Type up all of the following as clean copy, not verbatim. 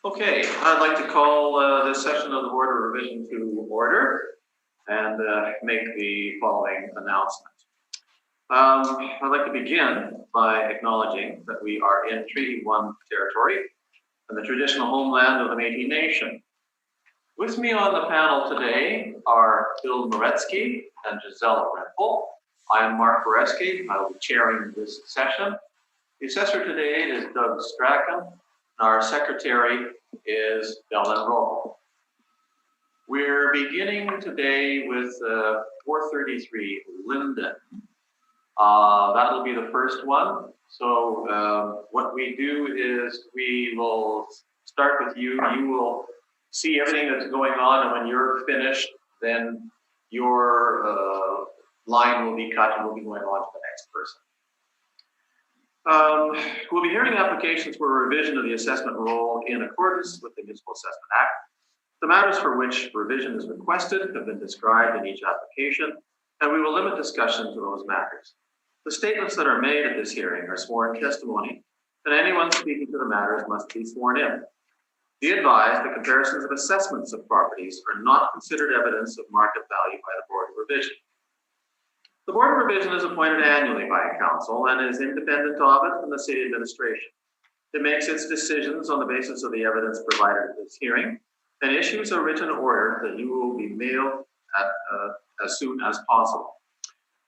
Okay, I'd like to call this session of the Board of Revision to order and make the following announcement. I'd like to begin by acknowledging that we are in Treaty 1 territory and the traditional homeland of the Métis Nation. With me on the panel today are Bill Moretsky and Gisela Rempel. I am Mark Moretsky. I will be chairing this session. The assessor today is Doug Strachan. Our secretary is Ellen Roll. We're beginning today with 433 Linden. That'll be the first one. So what we do is we will start with you. You will see everything that's going on, and when you're finished, then your line will be cut and we'll be going on to the next person. We'll be hearing applications for a revision of the assessment roll in accordance with the Municipal Assessment Act. The matters for which revision is requested have been described in each application, and we will limit discussion to those matters. The statements that are made at this hearing are sworn testimony, and anyone speaking to the matters must be sworn in. Be advised that comparisons of assessments of properties are not considered evidence of market value by the Board of Revision. The Board of Revision is appointed annually by a council and is independent of it from the city administration. It makes its decisions on the basis of the evidence provided at this hearing and issues a written order that you will be mailed as soon as possible.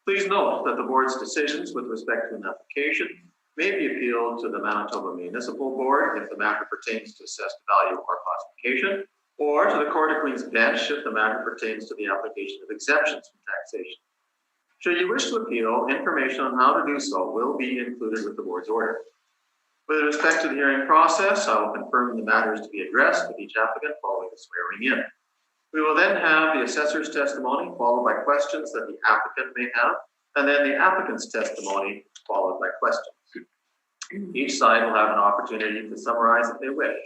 Please note that the board's decisions with respect to an application may be appealed to the Manitoba Municipal Board if the matter pertains to assessed value or classification, or to the Court of Queen's Bench if the matter pertains to the application of exemptions from taxation. Should you wish to appeal, information on how to do so will be included with the board's order. With respect to the hearing process, I will confirm the matters to be addressed with each applicant following the swearing in. We will then have the assessor's testimony followed by questions that the applicant may have, and then the applicant's testimony followed by questions. Each side will have an opportunity to summarize if they wish.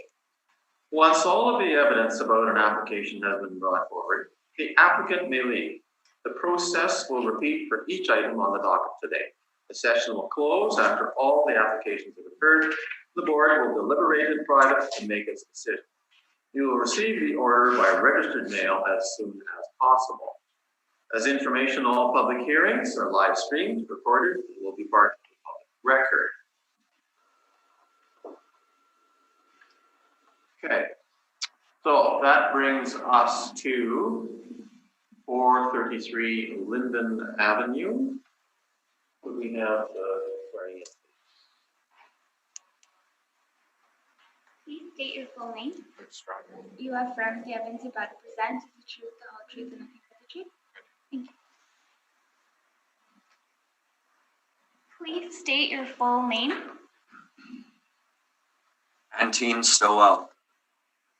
Once all of the evidence about an application has been brought forward, the applicant may leave. The process will repeat for each item on the docket today. The session will close after all the applications have occurred. The board will deliberate in private and make its decision. You will receive the order by registered mail as soon as possible. As information, all public hearings are live streamed, recorded, and will be part of the public record. Okay, so that brings us to 433 Linden Avenue. We have swearing in. Please state your full name. You affirm the evidence about to present the truth, the whole truth, and nothing but the truth. Thank you. Please state your full name. Antine Stowell.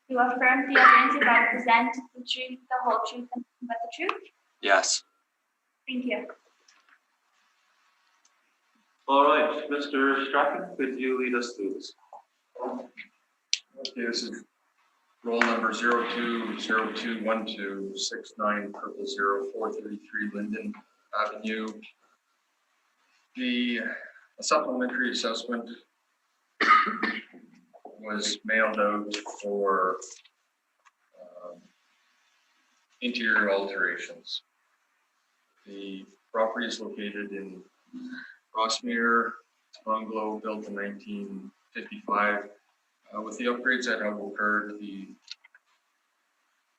You affirm the evidence about to present the truth, the whole truth, and nothing but the truth. Yes. Thank you. All right, Mr. Strachan, could you lead us through this? Okay, this is roll number 02021269000433 Linden Avenue. The supplementary assessment was mailed out for interior alterations. The property is located in Rossmere. It's a bungalow built in 1955. With the upgrades that have occurred, the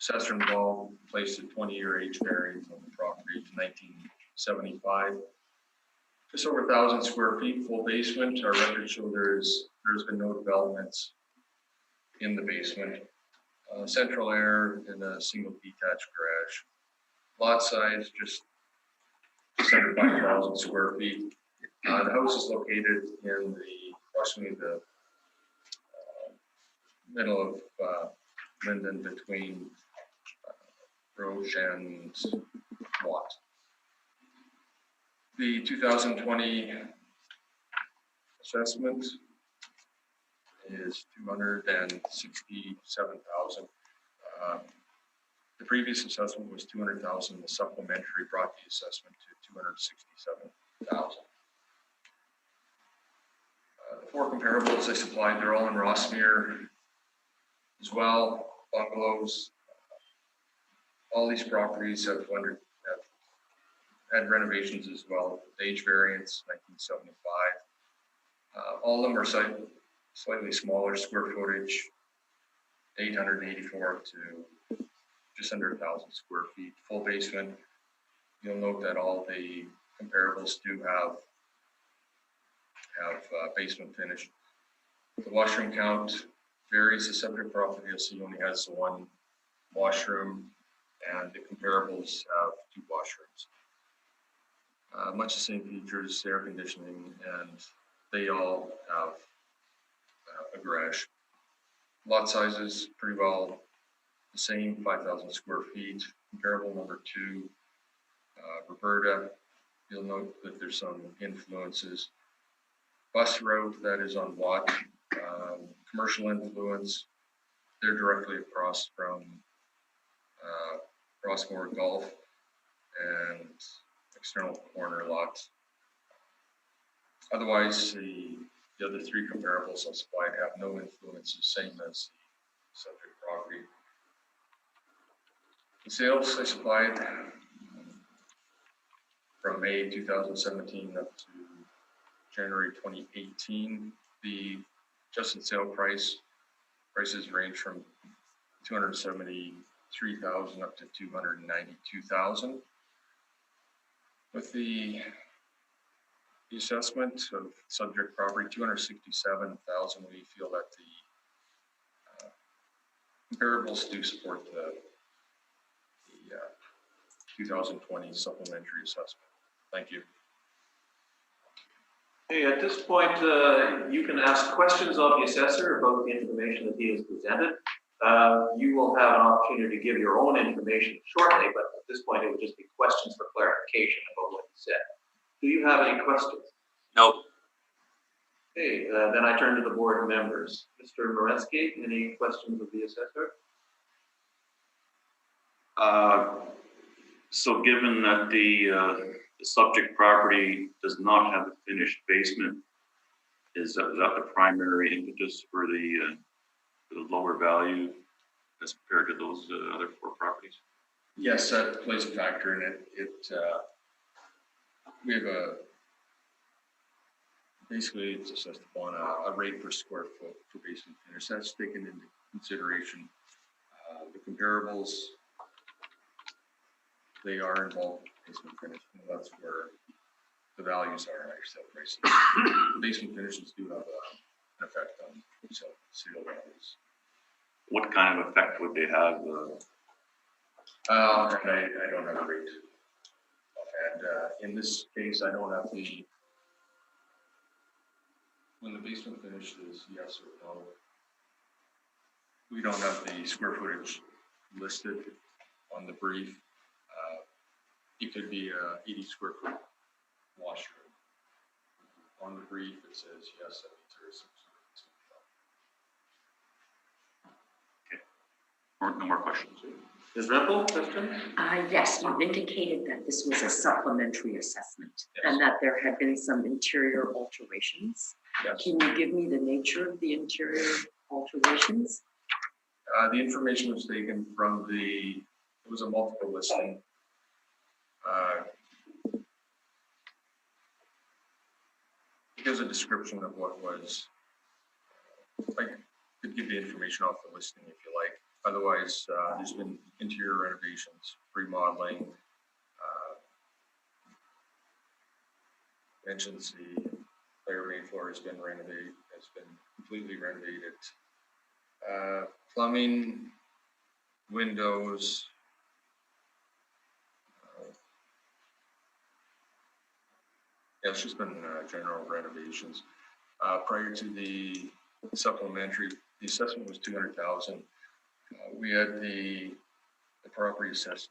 assessor involved placed a 20-year age variance on the property to 1975. Just over 1,000 square feet, full basement. Our records show there's been no developments in the basement. Central air and a single detached garage. Lot size just under 5,000 square feet. The house is located in approximately the middle of Linden between Roche and Watt. The 2020 assessment is $267,000. The previous assessment was $200,000. The supplementary brought the assessment to $267,000. The four comparables I supplied, they're all in Rossmere. as well, bungalows. All these properties have had renovations as well. Age variance, 1975. All of them are slightly smaller square footage, 884 to just under 1,000 square feet. Full basement. You'll note that all the comparables do have basement finish. The washroom count varies. The subject property you'll see only has one washroom, and the comparables have 2 washrooms. Much the same features, air conditioning, and they all have a garage. Lot sizes pretty well the same, 5,000 square feet. Comparable number 2, Roberta. You'll note that there's some influences. Bus route that is on Watt, commercial influence. They're directly across from Rossmore Golf and external corner lots. Otherwise, the other 3 comparables I supplied have no influences, same as the subject property. The sales I supplied from May 2017 up to January 2018, the adjusted sale prices range from $273,000 up to $292,000. With the assessment of subject property, $267,000, we feel that the comparables do support the 2020 supplementary assessment. Thank you. Hey, at this point, you can ask questions of the assessor about the information that he has presented. You will have an opportunity to give your own information shortly, but at this point, it would just be questions for clarification about what he said. Do you have any questions? Nope. Okay, then I turn to the board members. Mr. Morensky, any questions of the assessor? So given that the subject property does not have a finished basement, is that the primary impetus for the lower value as compared to those other 4 properties? Yes, that plays a factor in it. We have basically it's assessed upon a rate per square foot for basement finish. That's taken into consideration. The comparables, they are involved in basement finish, and that's where the values are higher sale prices. Basement finishes do have an effect on sale values. What kind of effect would they have? I don't have a rate offhand. In this case, I don't have when the basement finish is yes or no. We don't have the square footage listed on the brief. It could be a 80 square foot washroom. On the brief, it says yes, that means there is some sort of No more questions. Ms. Rempel, question? Yes, you indicated that this was a supplementary assessment. Yes. And that there had been some interior alterations. Yes. Can you give me the nature of the interior alterations? The information was taken from it was a multiple listing. It gives a description of what was, I could give the information off the listing if you like. Otherwise, there's been interior renovations, remodeling. Mentions the player main floor has been completely renovated. Plumbing, windows. Yeah, it's just been general renovations. Prior to the supplementary, the assessment was $200,000. We had the property assessed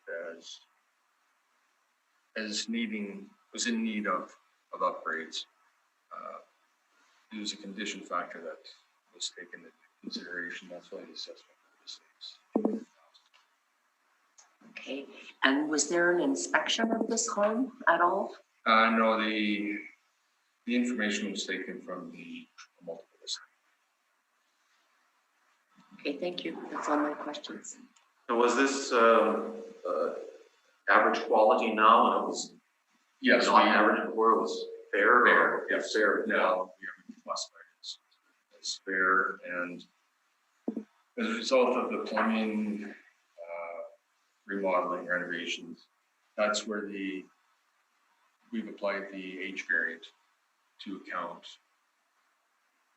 as was in need of upgrades. It was a condition factor that was taken into consideration. That's why the assessment was $200,000. Okay, and was there an inspection of this home at all? No, the information was taken from the multiple listing. Okay, thank you. That's all my questions. And was this average quality now, and it was Yes, not average before, it was fair? Fair, Yes, fair. now we have classified as fair, and as a result of the plumbing, remodeling, renovations, that's where we've applied the age variant to account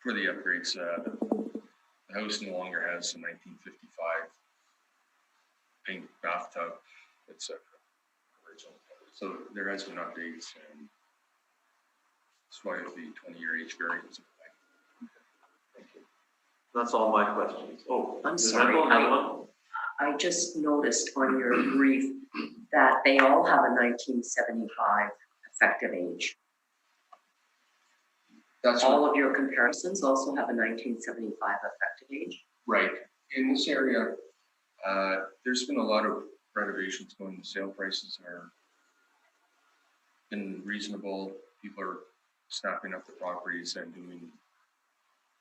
for the upgrades. The house no longer has a 1955 pink bathtub, etc. Original. So there has been updates, and that's why the 20-year age variant is applied. Thank you. That's all my questions. Oh, I'm Ms. sorry, Reynolds, another one? I just noticed on your brief that they all have a 1975 effective age. That's All of your comparisons also have a 1975 effective age. right. In this area, there's been a lot of renovations going. The sale prices are been reasonable. People are snapping up the properties and doing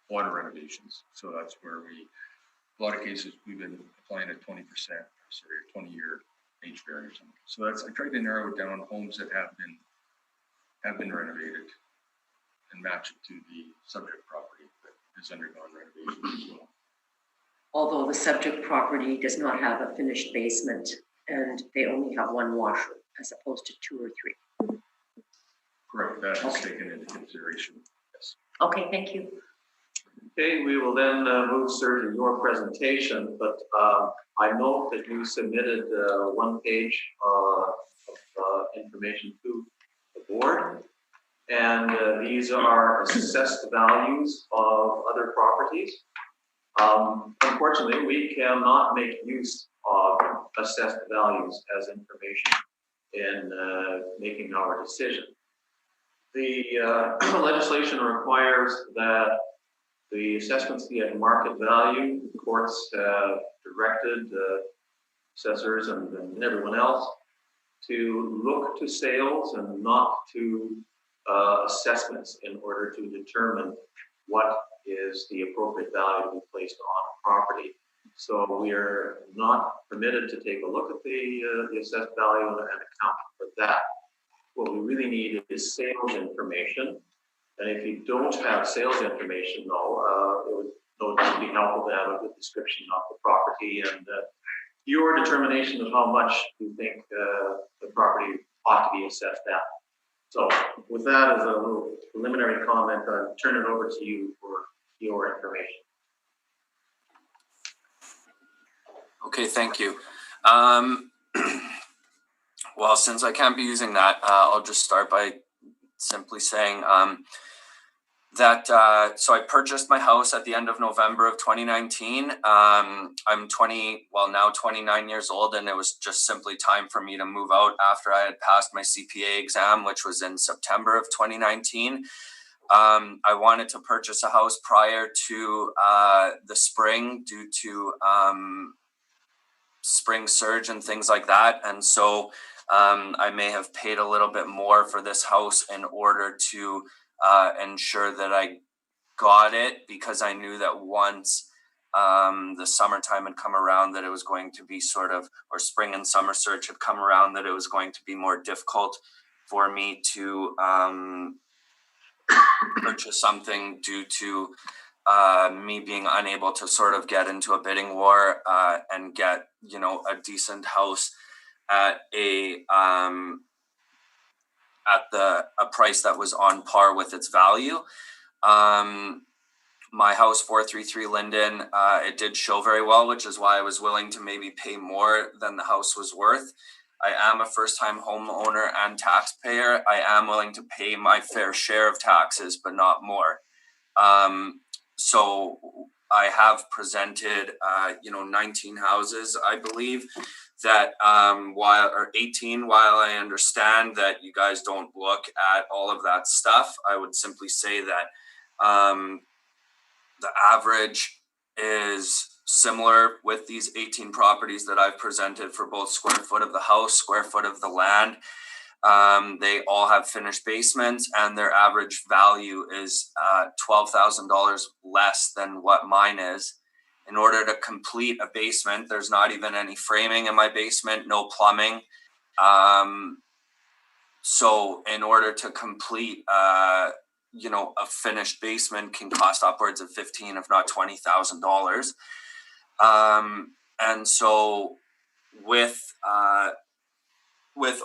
a lot of renovations. So that's where a lot of cases, we've been applying a 20-year age variance. So I tried to narrow it down homes that have been renovated and match it to the subject property that has undergone renovation as well. Although the subject property does not have a finished basement and they only have one washroom as opposed to 2 or 3. Correct, that is taken into consideration, yes. Okay, thank you. Okay, we will then move, sir, to your presentation, but I note that you submitted one page of information to the board, and these are assessed values of other properties. Unfortunately, we cannot make use of assessed values as information in making our decision. The legislation requires that the assessments be at market value. The courts have directed assessors and everyone else to look to sales and not to assessments in order to determine what is the appropriate value to be placed on a property. So we are not permitted to take a look at the assessed value and account for that. What we really need is sales information. And if you don't have sales information, though, it would be helpful to have a good description of the property and your determination of how much you think the property ought to be assessed at. So with that as a little preliminary comment, I'll turn it over to you for your information. Okay, thank you. Well, since I can't be using that, I'll just start by simply saying that so I purchased my house at the end of November of 2019. I'm now 29 years old, and it was just simply time for me to move out after I had passed my CPA exam, which was in September of 2019. I wanted to purchase a house prior to the spring due to spring surge and things like that. And so I may have paid a little bit more for this house in order to ensure that I got it, because I knew that once the summertime had come around that it was going to be or spring and summer surge had come around, that it was going to be more difficult for me to purchase something due to me being unable to sort of get into a bidding war and get, a decent house at a price that was on par with its value. My house, 433 Linden, it did show very well, which is why I was willing to maybe pay more than the house was worth. I am a first-time homeowner and taxpayer. I am willing to pay my fair share of taxes, but not more. So I have presented, 19 houses, I believe, that 18, while I understand that you guys don't look at all of that stuff, I would simply say that the average is similar with these 18 properties that I've presented for both square foot of the house, square foot of the land. They all have finished basements, and their average value is $12,000 less than what mine is. in order to complete a basement, there's not even any framing in my basement, no plumbing. So in order to complete, a finished basement can cost upwards of $15,000, if not $20,000. And so with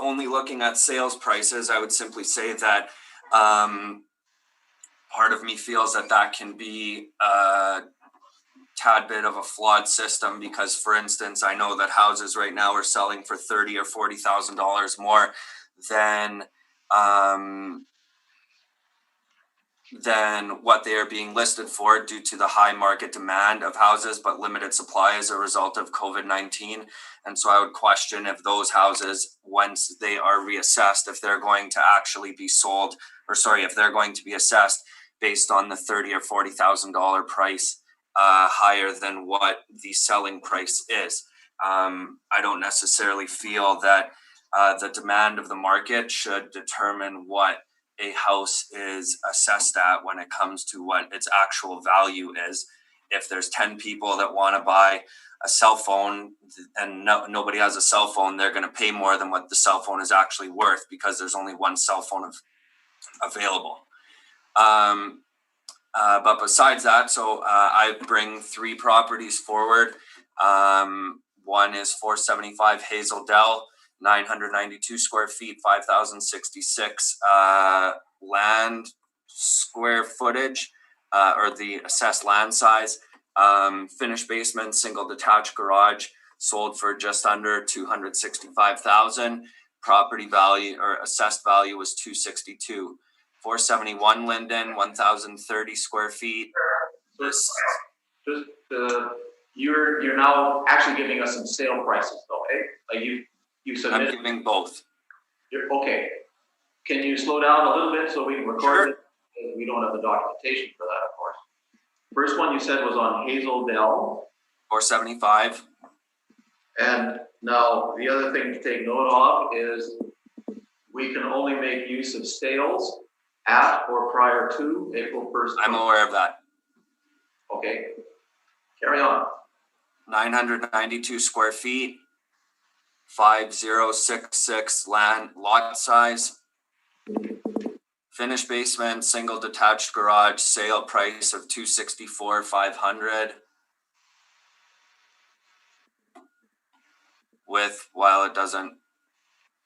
only looking at sales prices, I would simply say that part of me feels that can be a tad bit of a flawed system, because, for instance, I know that houses right now are selling for $30,000 or $40,000 more than what they are being listed for, due to the high market demand of houses but limited supply as a result of COVID-19. And so I would question if those houses, once they are reassessed, if they're going to actually be sold, if they're going to be assessed based on the $30,000 or $40,000 price, higher than what the selling price is. I don't necessarily feel that the demand of the market should determine what a house is assessed at when it comes to what its actual value is. If there's 10 people that want to buy a cell phone and nobody has a cell phone, they're going to pay more than what the cell phone is actually worth, because there's only one cell phone available. But besides that, I bring 3 properties forward. One is 475 Hazel Dell, 992 square feet, 5,066 land square footage, or the assessed land size. Finished basement, single detached garage, sold for just under $265,000. Property value or assessed value was $262,000. 471 Linden, 1,030 square feet. You're now actually giving us some sale prices, though, eh? Like you submit. I'm giving both. Okay. Can you slow down a little bit so we can record Sure. it? We don't have the documentation for that, of course. First one you said was on Hazel Dell. 475. And now the other thing to take note of is we can only make use of sales at or prior to April 1st. I'm aware of that. Okay. Carry on. 992 square feet, 5066 lot size. Finished basement, single detached garage, sale price of $264,500. With, while it doesn't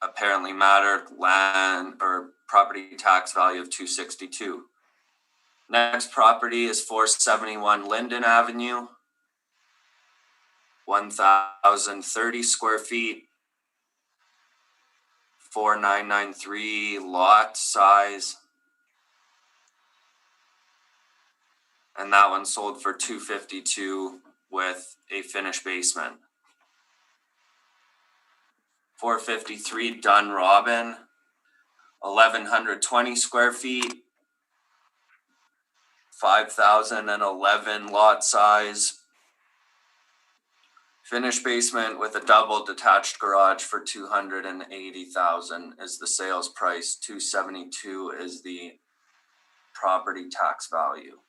apparently matter, land or property tax value of $262,000. Next property is 471 Linden Avenue, 1,030 square feet, 4993 lot size. And that one sold for $252,000 with a finished basement. 453 Dunn Robin, 1,120 square feet, 5,011 lot size. Finished basement with a double detached garage for $280,000 is the sales price. $272,000 is the property tax value.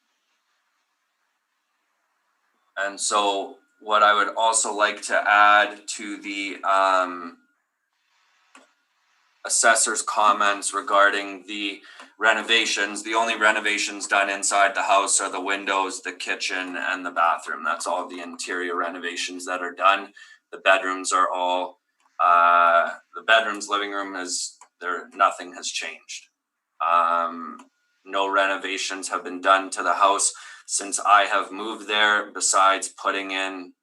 And so what I would also like to add to the assessor's comments regarding the renovations, the only renovations done inside the house are the windows, the kitchen, and the bathroom. That's all the interior renovations that are done. The bedrooms are all, the bedrooms, living room nothing has changed. No renovations have been done to the house since I have moved there, besides putting in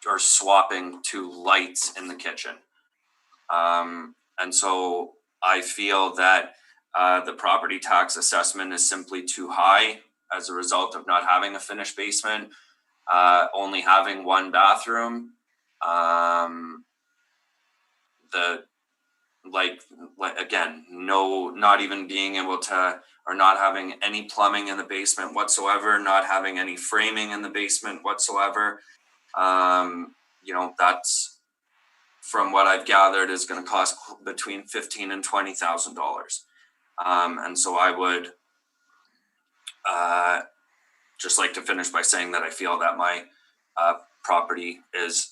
or swapping 2 lights in the kitchen. And so I feel that the property tax assessment is simply too high as a result of not having a finished basement, only having 1 bathroom, again, not even being able to, or not having any plumbing in the basement whatsoever, not having any framing in the basement whatsoever. That's, from what I've gathered, is going to cost between $15,000 and $20,000. And so I would just like to finish by saying that I feel that my property has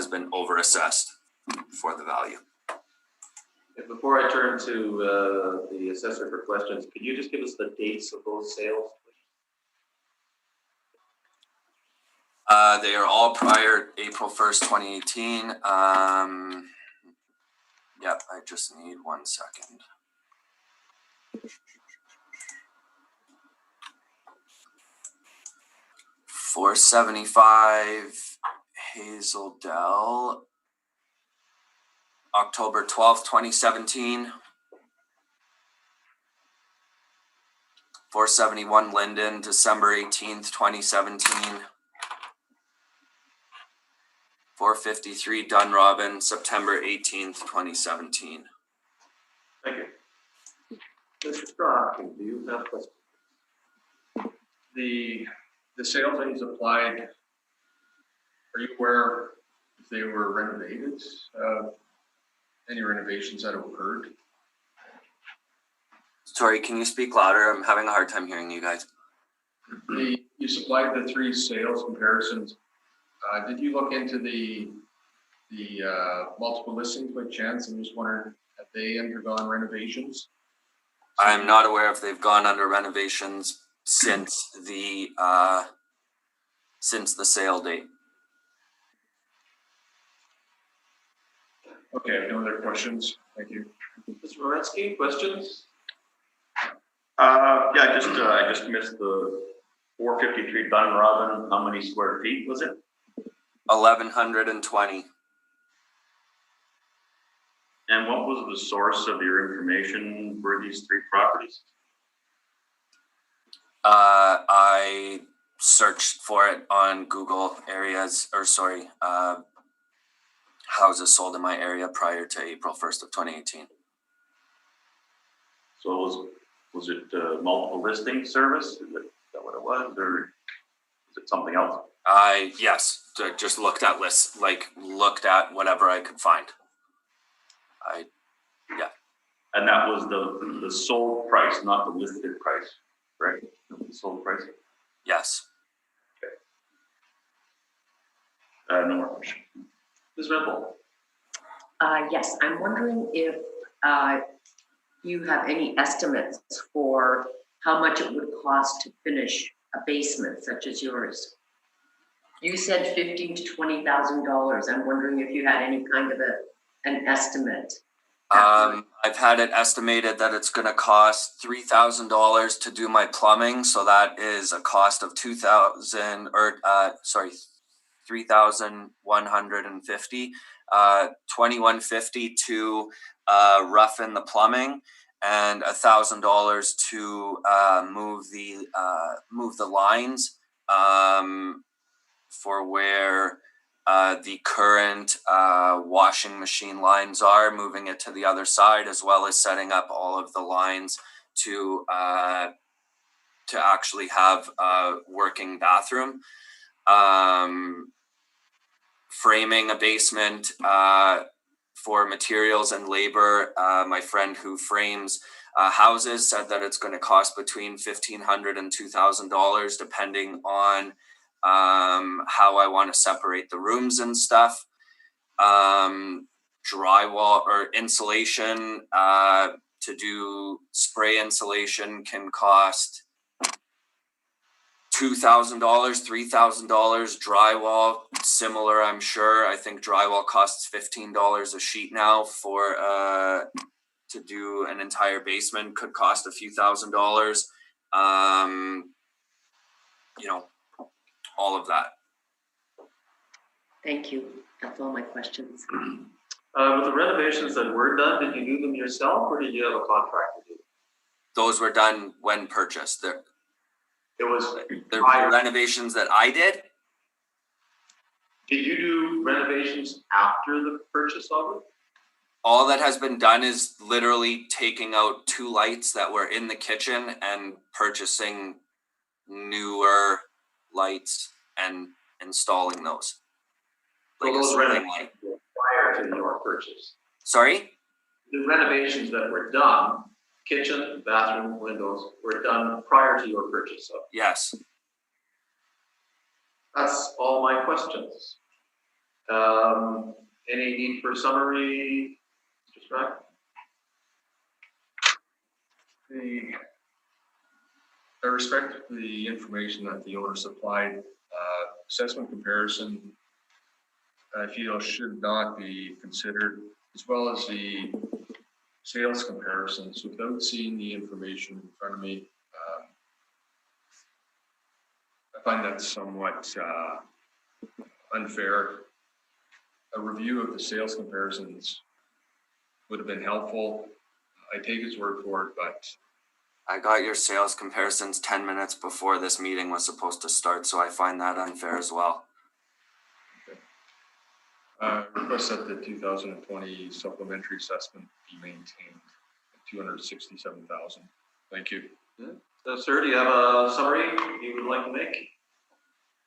been overassessed for the value. And before I turn to the assessor for questions, could you just give us the dates of those sales? They are all prior April 1st, 2018. Yep, I just need 1 second. $475 Hazel Dell, October 12th, 2017. 471 Linden, December 18th, 2017. 453 Dunrobin, September 18th, 2017. Thank you. Mr. Strachan, do you have questions? The sales that he's applied, are you aware if they were renovated? Any renovations that have occurred? Sorry, can you speak louder? I'm having a hard time hearing you guys. You supplied the 3 sales comparisons. Did you look into the multiple listings by chance? I'm just wondering, have they undergone renovations? I'm not aware if they've gone under renovations since the sale date. Okay, no other questions. Thank you. Mr. Moretsky, questions? Yeah, I just missed the 453 Dunrobin. How many square feet was it? 1,120. And what was the source of your information for these 3 properties? I searched for it on Google houses sold in my area prior to April 1st of 2018. So was it multiple listing service? Is that what it was, or is it something else? Yes, just looked at lists, looked at whatever I could find. And that was the sold price, not the listed price, right? The sold price? Yes. Okay. No more questions. Ms. Rimble? Yes, I'm wondering if you have any estimates for how much it would cost to finish a basement such as yours. You said $15,000 to $20,000. I'm wondering if you had any kind of an estimate. I've had it estimated that it's going to cost $3,000 to do my plumbing, so that is a cost of $3,150. $2,150 to rough in the plumbing, and $1,000 to move the lines for where the current washing machine lines are, moving it to the other side, as well as setting up all of the lines to actually have a working bathroom. Framing a basement for materials and labor. My friend who frames houses said that it's going to cost between $1,500 and $2,000 depending on how I want to separate the rooms and stuff. Drywall or insulation to do spray insulation can cost $2,000, $3,000. Drywall, similar, I'm sure. I think drywall costs $15 a sheet now for to do an entire basement. Could cost a few $1,000s. All of that. Thank you. That's all my questions. With the renovations that were done, did you do them yourself or did you have a contractor do them? Those were done when purchased. It was The prior. renovations that I did. Did you do renovations after the purchase of it? All that has been done is literally taking out 2 lights that were in the kitchen and purchasing newer lights and installing those. So Like a those ceiling renovations light. were prior to your purchase. Sorry? The renovations that were done, kitchen, bathroom, windows, were done prior to your purchase of it. Yes. That's all my questions. Any need for summary, Mr. Strack? I respect the information that the owner supplied. Assessment comparison, I feel, should not be considered, as well as the sales comparisons without seeing the information in front of me. I find that somewhat unfair. A review of the sales comparisons would have been helpful. I take his word for it, but I got your sales comparisons 10 minutes before this meeting was supposed to start, so I find that unfair as well. request that the 2020 supplementary assessment be maintained at $267,000. Thank you. Sir, do you have a summary you would like to make?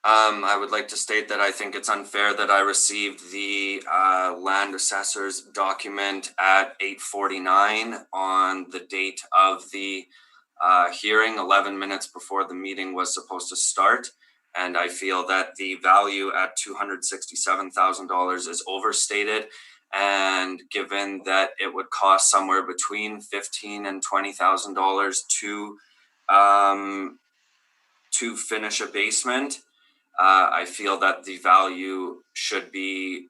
I would like to state that I think it's unfair that I received the land assessor's document at 8:49 on the date of the hearing, 11 minutes before the meeting was supposed to start. And I feel that the value at $267,000 is overstated. And given that it would cost somewhere between $15,000 and $20,000 to finish a basement, I feel that the value should be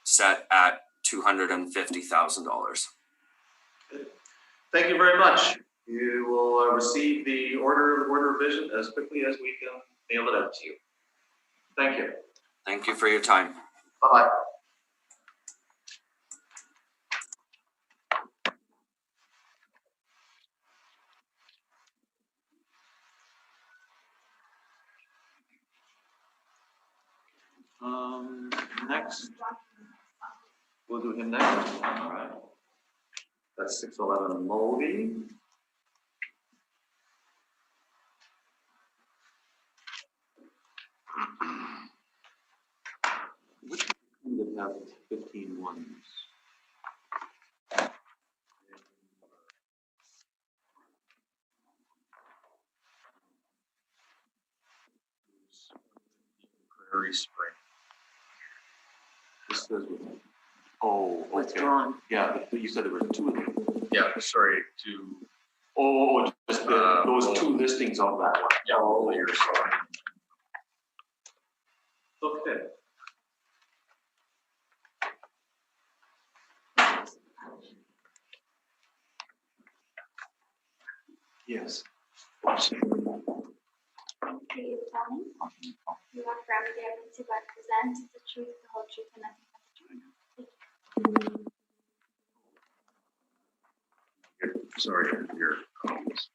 set at $250,000. Thank you very much. You will receive the order revision as quickly as we can mail it out to you. Thank you. Thank you for your time. Bye-bye. Next, we'll do him next. All right. That's 611 Mulvey. Which one did have 15 ones? Prairie Spring. This says, oh, okay. Withdrawn. Yeah, but you said there were two of them. Yeah, sorry, to Oh, just those two listings on that one. yeah, earlier, sorry. Okay. Yes. State your full name. You are from the evidence you represent the truth, the whole truth, and nothing but the truth. Sorry for your comments.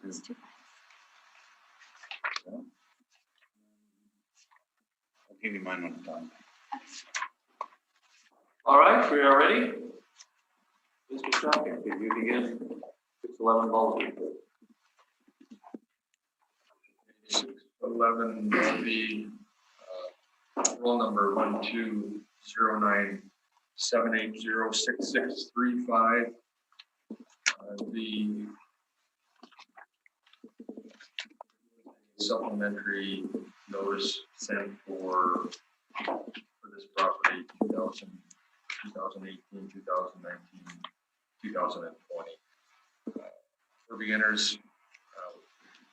It's too fast. I'll give you mine when I'm done. All right, we are ready. Mr. Strachan, could you begin 611 Mulvey? 611 will be roll number 12097806635. The supplementary notice sent for this property 2018, 2019, 2020. For beginners,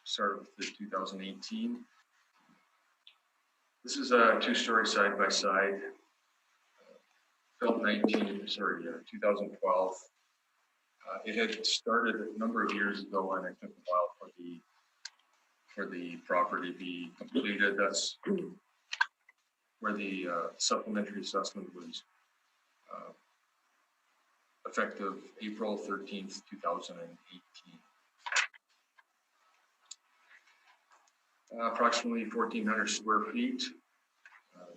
start with the 2018. This is a two-story side-by-side, built 2012. It had started a number of years ago, and it took a while for the property to be completed. That's where the supplementary assessment was effective April 13th, 2018. Approximately 1,400 square feet.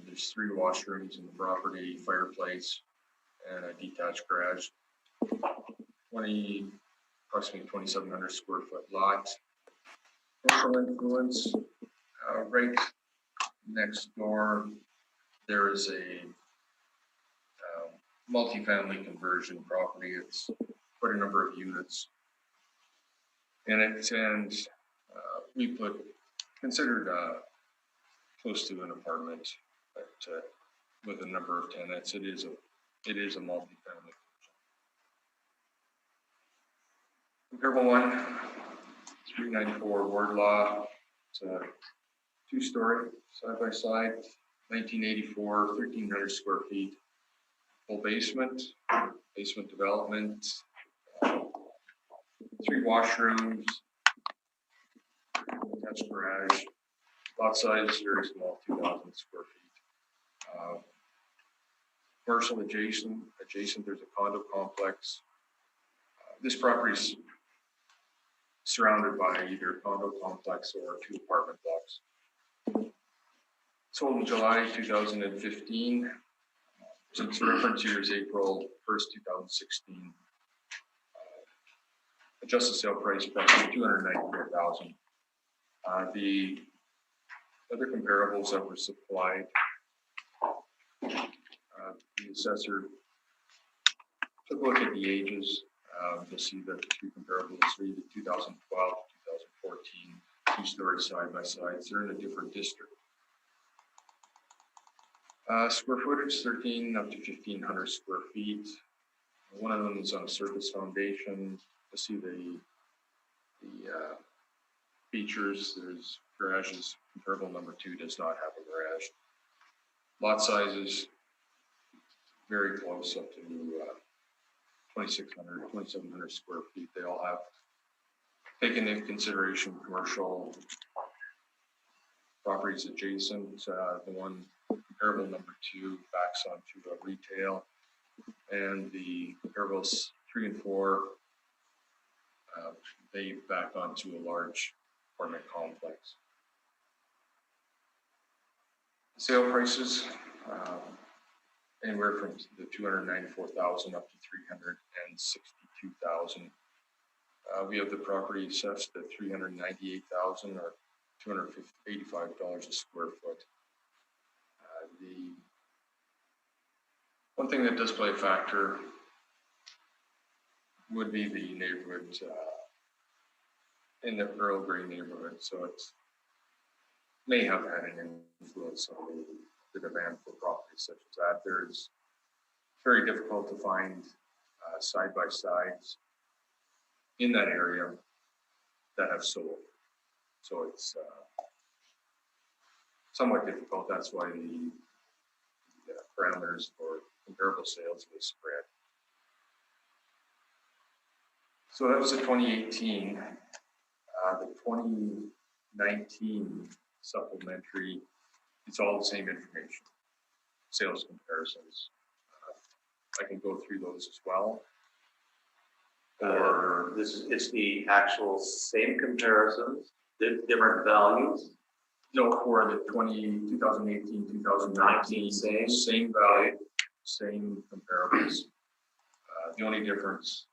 There's 3 washrooms in the property, fireplace, and a detached garage. Approximately 2,700 square foot lot. Social influence, right next door, there is a multifamily conversion property. It's quite a number of units in it, and we considered close to an apartment, but with a number of tenants. It is a multifamily. Comparable one, 394 Ward Law. It's a two-story side by side, 1984, 1,300 square feet. Full basement development, 3 washrooms, attached garage. Lot size is very small, 2,000 square feet. Commercial adjacent, there's a condo complex. This property is surrounded by either a condo complex or 2 apartment blocks. Sold in July 2015. Since the reference year is April 1st, 2016. Adjusted sale price approximately $294,000. The other comparables that were supplied, the assessor took a look at the ages. You'll see that the 2 comparables read the 2012, 2014, 2-story side by sides. They're in a different district. Square footage, 13 up to 1,500 square feet. One of them is on a surface foundation. You'll see the features. There's garages. Comparable number 2 does not have a garage. Lot sizes very close, up to 2,600, 2,700 square feet. They all have taken into consideration commercial properties adjacent. The one comparable number 2 backs onto a retail, and the comparables 3 and 4 they back onto a large apartment complex. Sale prices anywhere from the 294,000 up to 362,000. We have the property assessed at 398,000 or $285 a square foot. The one thing that does play a factor would be the neighborhood in the Earl Grey neighborhood. So it may have had an influence on the demand for properties such as that. It's very difficult to find side-by-sides in that area that have sold. So it's somewhat difficult. That's why the parameters for comparable sales was spread. So that was the 2018. The 2019 supplementary, it's all the same information, sales comparisons. I can go through those as well. Or it's the actual same comparisons, different values. no, for the 2018, 2019, same value, same comparables. The only difference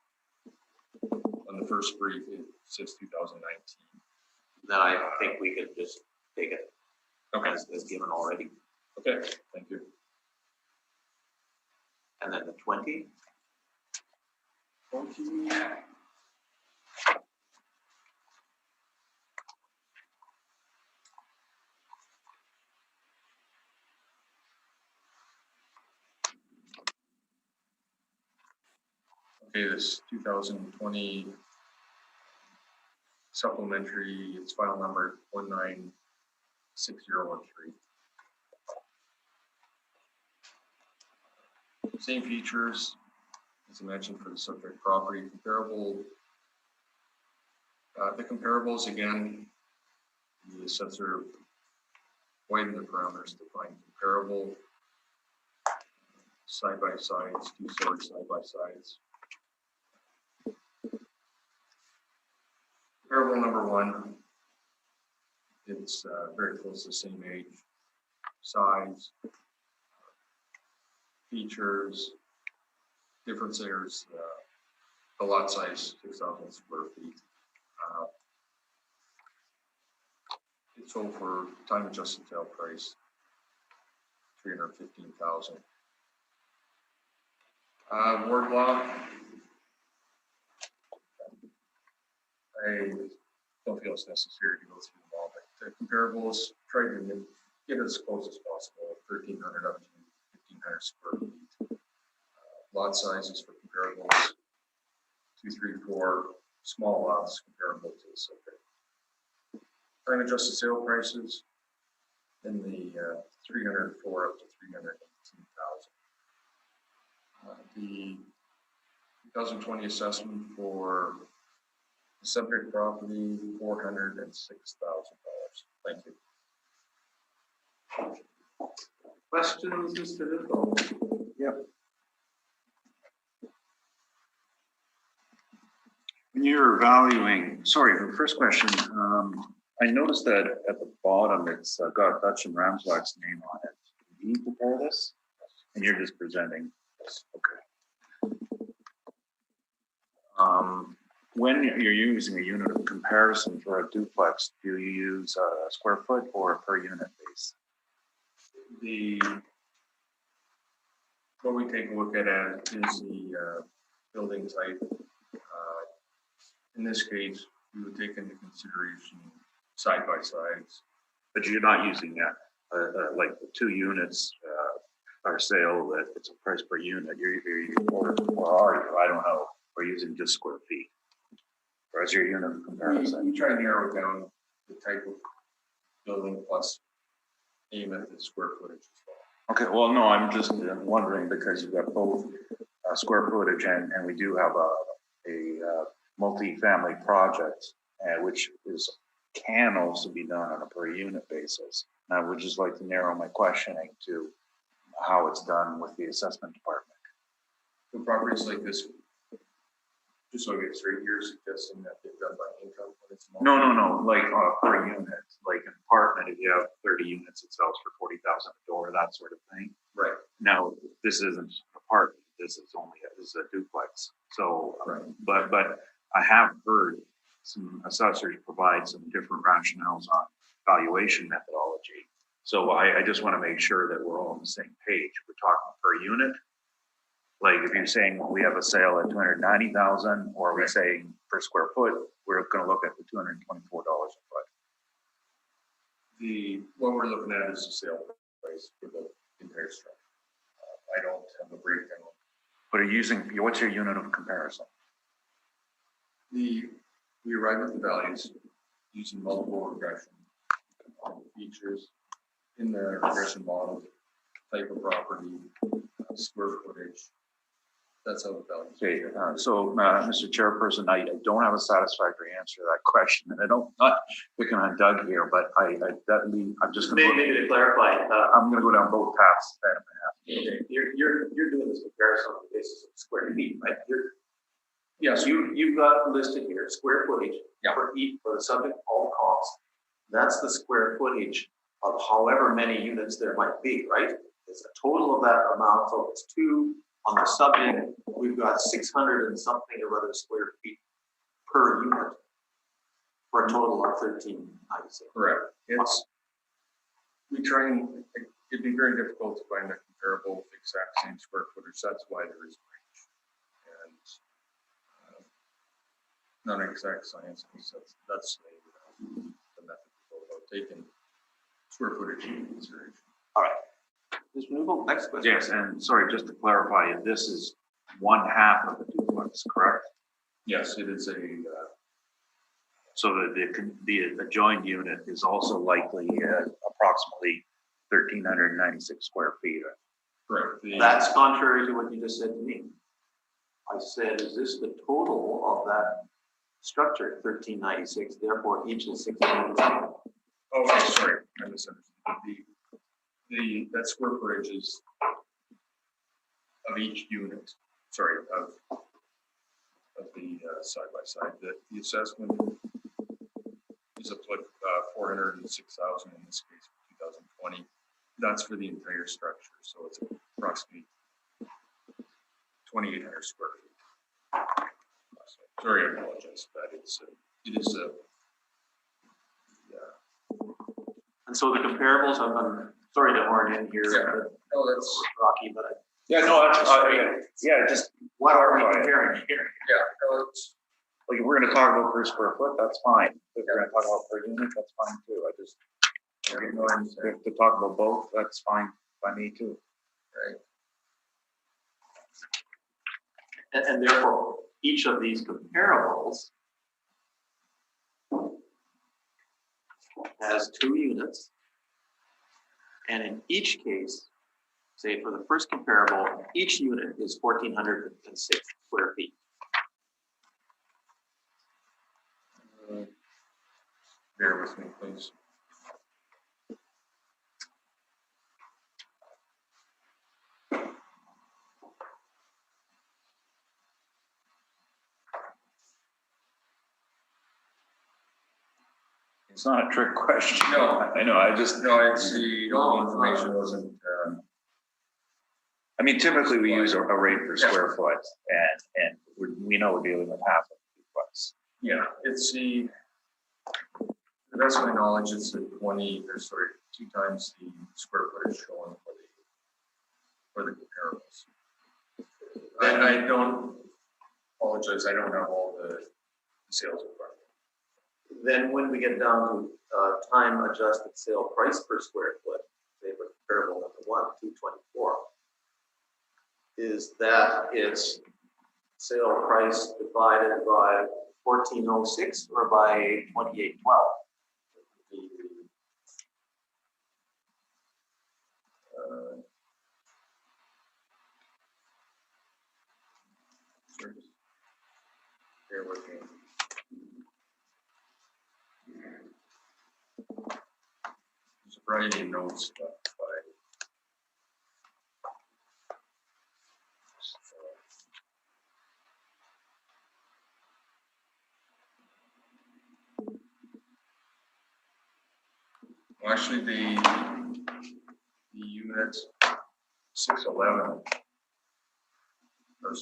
on the first brief, it says 2019. Then I think we could just take it Okay. as given already. Okay, thank you. And then the 20. 20. Okay, this 2020 supplementary, it's file number 196013. Same features, as I mentioned, for the subject property. Comparable, the comparables again, the assessor widened the parameters to find comparable side-by-sides, 2-story side-by-sides. Comparable number 1, it's very close to the same age, size, features. Difference there is the lot size, 6,000 square feet. It's sold for time adjusted sale price, $315,000. Ward law. I don't feel it's necessary to go through them all, but the comparables, try to get as close as possible, 1,300 up to 1,500 square feet. Lot sizes for comparables, 2, 3, 4, small lots comparable to the subject. Trying to adjust the sale prices in the 304 up to 318,000. The 2020 assessment for the subject property, $406,000. Thank you. Questions, Mr. Newcomb? Yep. When you're evaluating, sorry, the first question, I noticed that at the bottom, it's got Dutch and Ramswack's name on it. Do you prepare this? And you're just presenting this, okay. When you're using a unit of comparison for a duplex, do you use a square foot or a per unit base? What we take a look at is the building type. In this case, we would take into consideration side by sides. But you're not using that, like the 2 units are sale that it's a price per unit. Or are you? I don't know. We're using just square feet. Or is your unit of comparison? We try to narrow down the type of building plus aim at the square footage as well. Okay, well, no, I'm just wondering because you've got both square footage and we do have a multi-family project, which can also be done on a per unit basis. And I would just like to narrow my questioning to how it's done with the assessment department. For properties like this, just so I get straight, you're suggesting that they're done by income when it's No, like per unit, like an apartment, if you have 30 units, it sells for 40,000 a door, that sort of thing. Right. Now, this isn't an apartment, this is a duplex. So, Right. But I have heard some assessors provide some different rationales on valuation methodology. So I just want to make sure that we're all on the same page. We're talking per unit. Like if you're saying we have a sale at 290,000, or are we saying per square foot, we're going to look at the $224 a foot. What we're looking at is the sale price for the entire structure. I don't have a breakdown. But what's your unit of comparison? We arrive at the values using multiple regression features in the regression model, type of property, square footage. That's how the values. Okay, so Mr. Chairperson, I don't have a satisfactory answer to that question, and not picking on Doug here, but I'm just going Maybe to clarify, I'm going to go down both paths. okay, you're doing this comparison on the basis of square feet, right? Yes. You've got listed here square footage Yeah. for the subject all costs. That's the square footage of however many units there might be, right? It's a total of that amount. So it's 2 on the subject. We've got 600 and something or other square feet per unit for a total of 1,396. Correct. It'd be very difficult to find a comparable exact same square footage. That's why there is a range. And non-exact science, that's the method of taking square footage into consideration. All right. Mr. Newell, next question. Yes, and sorry, just to clarify, this is 1/2 of the duplex, correct? Yes, it is a. So the adjoined unit is also likely approximately 1,396 square feet. Correct. That's contrary to what you just said to me. I said, is this the total of that structure, 1,396, therefore each is 600? Oh, okay, sorry, I misunderstood. That square footage is of each unit, sorry, of the side by side. The assessment is up to 406,000 in this case for 2020. That's for the entire structure, so it's approximately 2,800 square feet. Sorry, I apologize, but it is a. And so the comparables, I'm sorry to horn in here. Yeah. No, that's Rocky, but Yeah, no, that's, yeah, just What are we clarify it. comparing here? Yeah, no, it's, Like, if we're gonna talk about per square foot, that's fine. If we're gonna talk about per unit, that's fine too. I just, you know, I'm saying, if to talk about both, that's fine by me too. right? And therefore, each of these comparables has 2 units. And in each case, say for the first comparable, each unit is 1,406 square feet. Bear with me, please. It's not a trick question. No. I know, I just, No, it's the, all the information wasn't, I mean, typically we use a rate per square foot and we know we're dealing with half of the price. yeah, it's the best of my knowledge, it's a 2 times the square footage shown for the comparables. I don't apologize, I don't have all the sales in front of me. Then when we get down to time adjusted sale price per square foot, say for comparable number 1, 224, is that its sale price divided by 1406 or by 2812? Sure, just bear with me. There's a variety of notes, but well, actually, the unit 611 or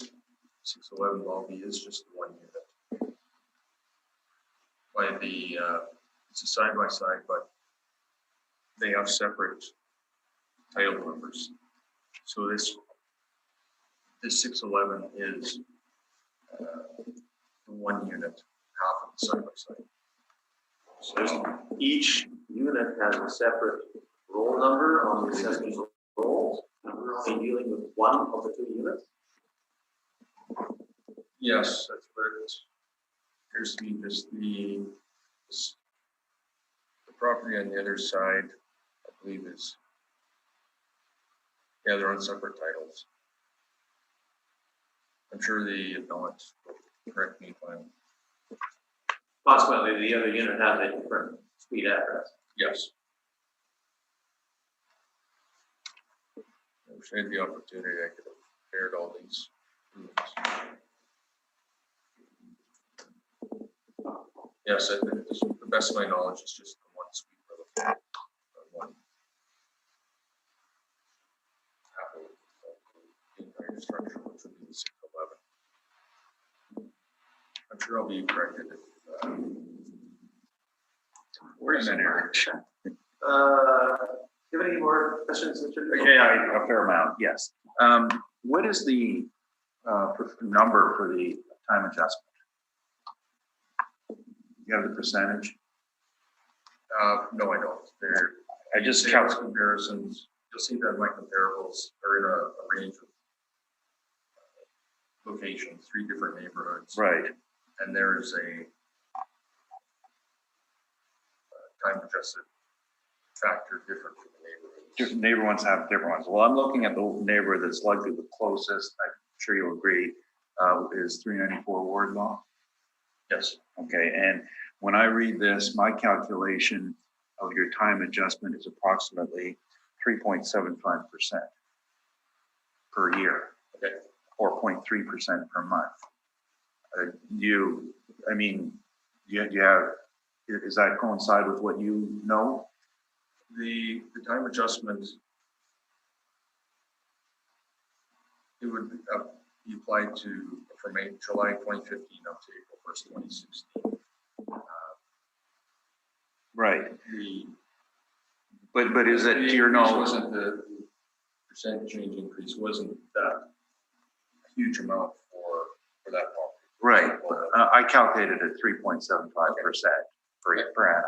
611 Bobby is just the 1 unit. By the it's a side by side, but they have separate title numbers. So this 611 is the 1 unit, half of the side by side. So Each unit has a separate roll number on the assessment rolls, and we're only dealing with 1 of the 2 units. yes, that's what it appears to be. The property on the other side, I believe, is, yeah, they're on separate titles. I'm sure the appellant will correct me if I'm, Consequently, the other unit has a different street address. yes. I wish I had the opportunity, I could have compared all these units. Yes, the best of my knowledge is just the 1 suite we're looking at, one half of the entire structure, which would be the 611. I'm sure I'll be corrected if, Where's that, Eric? Do you have any more questions, Richard? Yeah, a fair amount, yes. What is the number for the time adjustment? You have the percentage? no, I don't. I just sales count. comparisons. You'll see that my comparables are in a range of locations, 3 different neighborhoods. Right. And there is a time adjusted factor different from the neighborhoods. Different neighbor ones have different ones. Well, I'm looking at the neighbor that's likely the closest, I'm sure you'll agree, is 394 Wardlaw. Yes. Okay, and when I read this, my calculation of your time adjustment is approximately 3.75% per year. Okay. Or 0.3% per month. You have, does that coincide with what you know? The time adjustment, it would be applied to from July 2015 up to April 1st, 2016. Right. But is it to your knowledge? Wasn't the percent change increase wasn't that huge amount for that property. Right. I calculated at 3.75% per annum.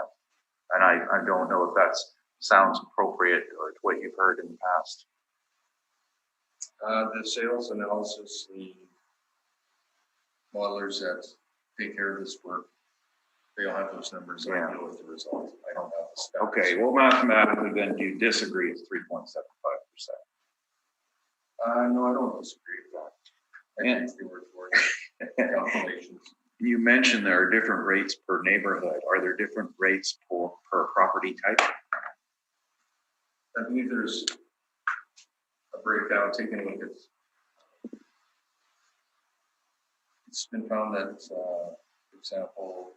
And I don't know if that sounds appropriate or what you've heard in the past. The sales analysis, the modelers that take care of this work, they all have those numbers. I know what the results. I don't have the stats. Okay, well, mathematically, then do you disagree it's 3.75%? No, I don't disagree with that. I think they were for calculations. You mentioned there are different rates per neighborhood. Are there different rates per property type? I believe there's a breakdown, taking a look at. It's been found that, for example,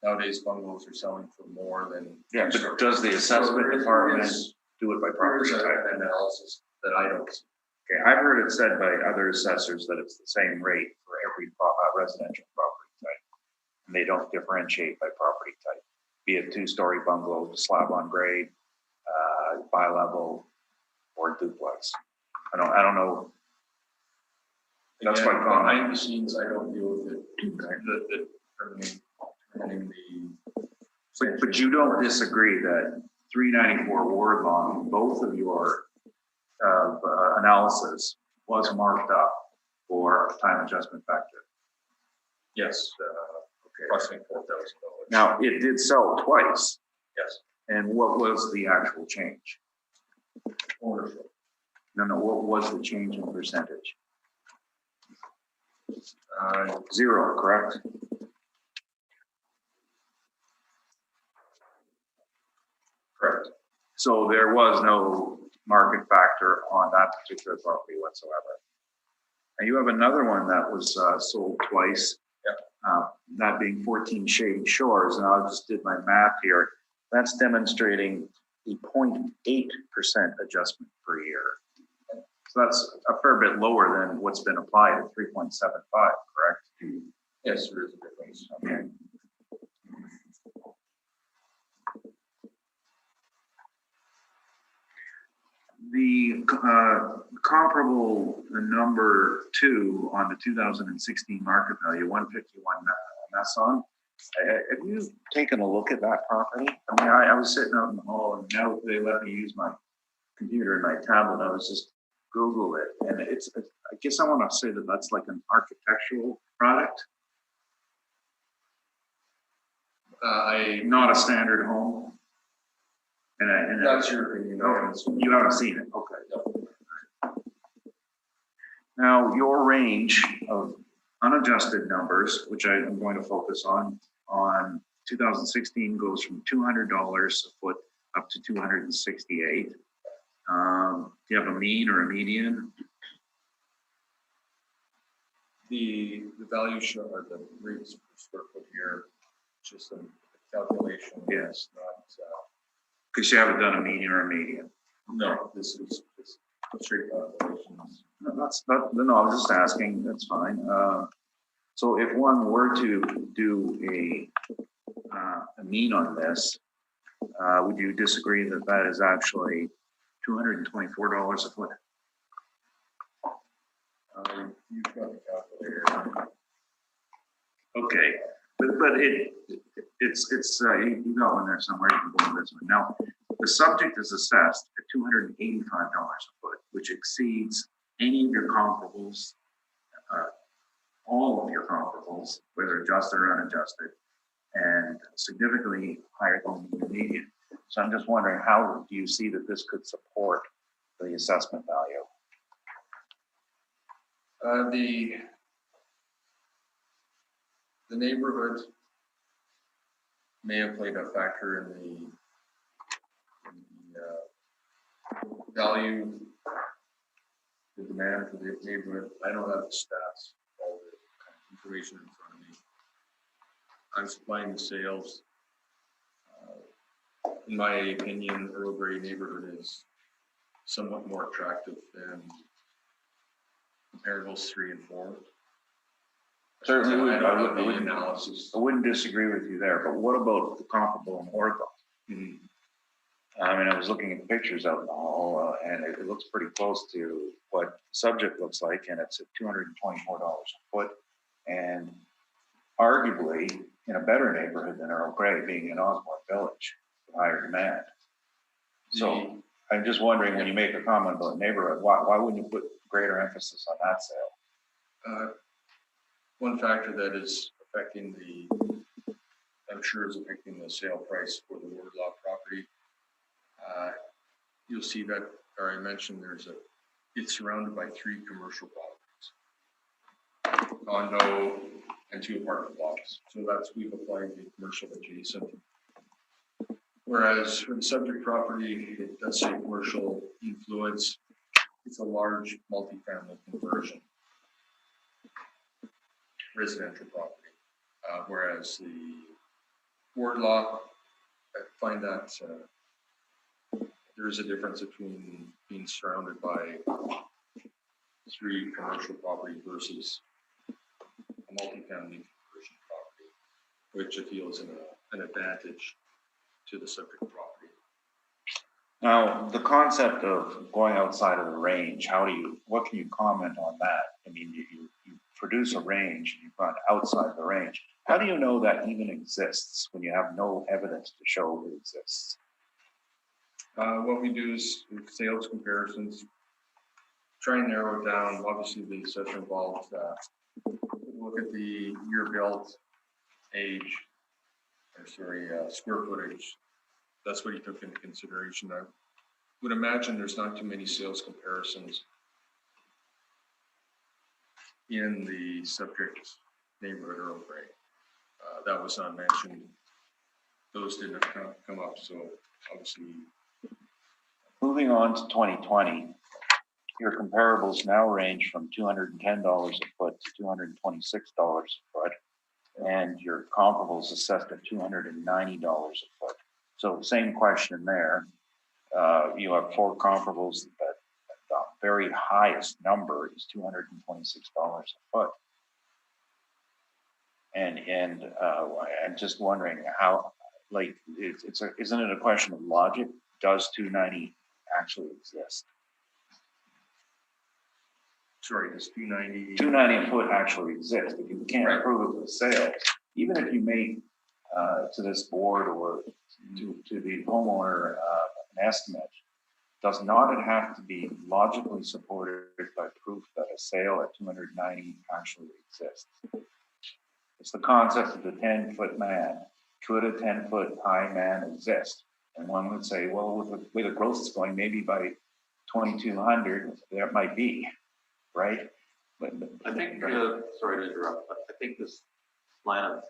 nowadays bungalows are selling for more than. Yeah, but does the assessment department do it by property There's type? an analysis that I don't see. Okay, I've heard it said by other assessors that it's the same rate for every residential property type. And they don't differentiate by property type, be it two-story bungalow, slab on grade, bi-level, or duplex. I don't know. That's Again, quite common. behind the scenes, I don't deal with it. Determining the. But you don't disagree that 394 Ward Lawn, both of your analysis was marked up for time adjustment factor. Yes, Okay. approximately $4,000. Now, it did sell twice. Yes, And what was the actual change? ownership. No, what was the change in percentage? Uh, 0, correct? correct. So there was no market factor on that particular property whatsoever. And you have another one that was sold twice. That being 14 Shade Shores, and I just did my math here. That's demonstrating a 0.8% adjustment per year. So that's a fair bit lower than what's been applied at 3.75, correct? Yes, there is a difference. Okay. The comparable number 2 on the 2016 market value, 151 Masson. Have you taken a look at that property? I mean, I was sitting out in the hall, and now they let me use my computer and my tablet. I was just Google it, and I guess I want to say that that's like an architectural product, not a standard home. And That's your opinion. you haven't seen it, okay. Now, your range of unadjusted numbers, which I am going to focus on 2016 goes from $200 a foot up to $268. Do you have a mean or a median? The value show or the rates per square foot here, just a calculation. Yes. Not, Because you haven't done a median or a median. no, this is just straight calculations. No, I was just asking, that's fine. So if one were to do a mean on this, would you disagree that that is actually $224 a foot? You've got the calculator. Okay, but it's you got one there somewhere. You can go on this one. Now, the subject is assessed at $285 a foot, which exceeds any of your comparables, all of your comparables, whether adjusted or unadjusted, and significantly higher than the median. So I'm just wondering, how do you see that this could support the assessment value? The neighborhood may have played a factor in the value, the demand for the neighborhood. I don't have the stats, all the information in front of me. I'm supplying the sales. In my opinion, Earl Grey neighborhood is somewhat more attractive than comparables 3 and 4. Certainly, analysis. I wouldn't disagree with you there, but what about the comparable in Ortho? I mean, I was looking at pictures out in the hall, and it looks pretty close to what the subject looks like, and it's at $224 a foot. And arguably in a better neighborhood than Earl Grey, being in Osborne Village, with higher demand. So I'm just wondering, when you make a comment about neighborhood, why wouldn't you put greater emphasis on that sale? One factor that is affecting I'm sure is affecting the sale price for the Wardlaw property. You'll see that, or I mentioned, it's surrounded by 3 commercial properties, condo and 2 apartment blocks. So we've applied the commercial adjacent. Whereas for the subject property, it does say commercial influence. It's a large multifamily conversion, residential property. Whereas the Wardlaw, I find that there is a difference between being surrounded by 3 commercial property versus a multifamily conversion property, which I feel is an advantage to the subject property. Now, the concept of going outside of the range, what can you comment on that? I mean, you produce a range, you've gone outside the range. How do you know that even exists when you have no evidence to show it exists? What we do is sales comparisons, try and narrow it down. Obviously, the assessor involved look at the year built, age, square footage. That's what he took into consideration. I would imagine there's not too many sales comparisons in the subject neighborhood Earl Grey. That was not mentioned. Those didn't come up, so obviously. Moving on to 2020, your comparables now range from $210 a foot to $226 a foot, and your comparables assessed at $290 a foot. So same question there. You have 4 comparables that the very highest number is $226 a foot. And I'm just wondering how, like, isn't it a question of logic? Does 290 actually exist? Sorry, does 290? 290 a foot actually exist. If you can't Right. prove it with sales, even if you make to this board or to the homeowner an estimate, does not it have to be logically supported by proof that a sale at 290 actually exists? It's the concept of the 10-foot man. Could a 10-foot high man exist? And one would say, well, with the way the growth is going, maybe by 2200, there might be, right? But I think, sorry to interrupt, but I think this line of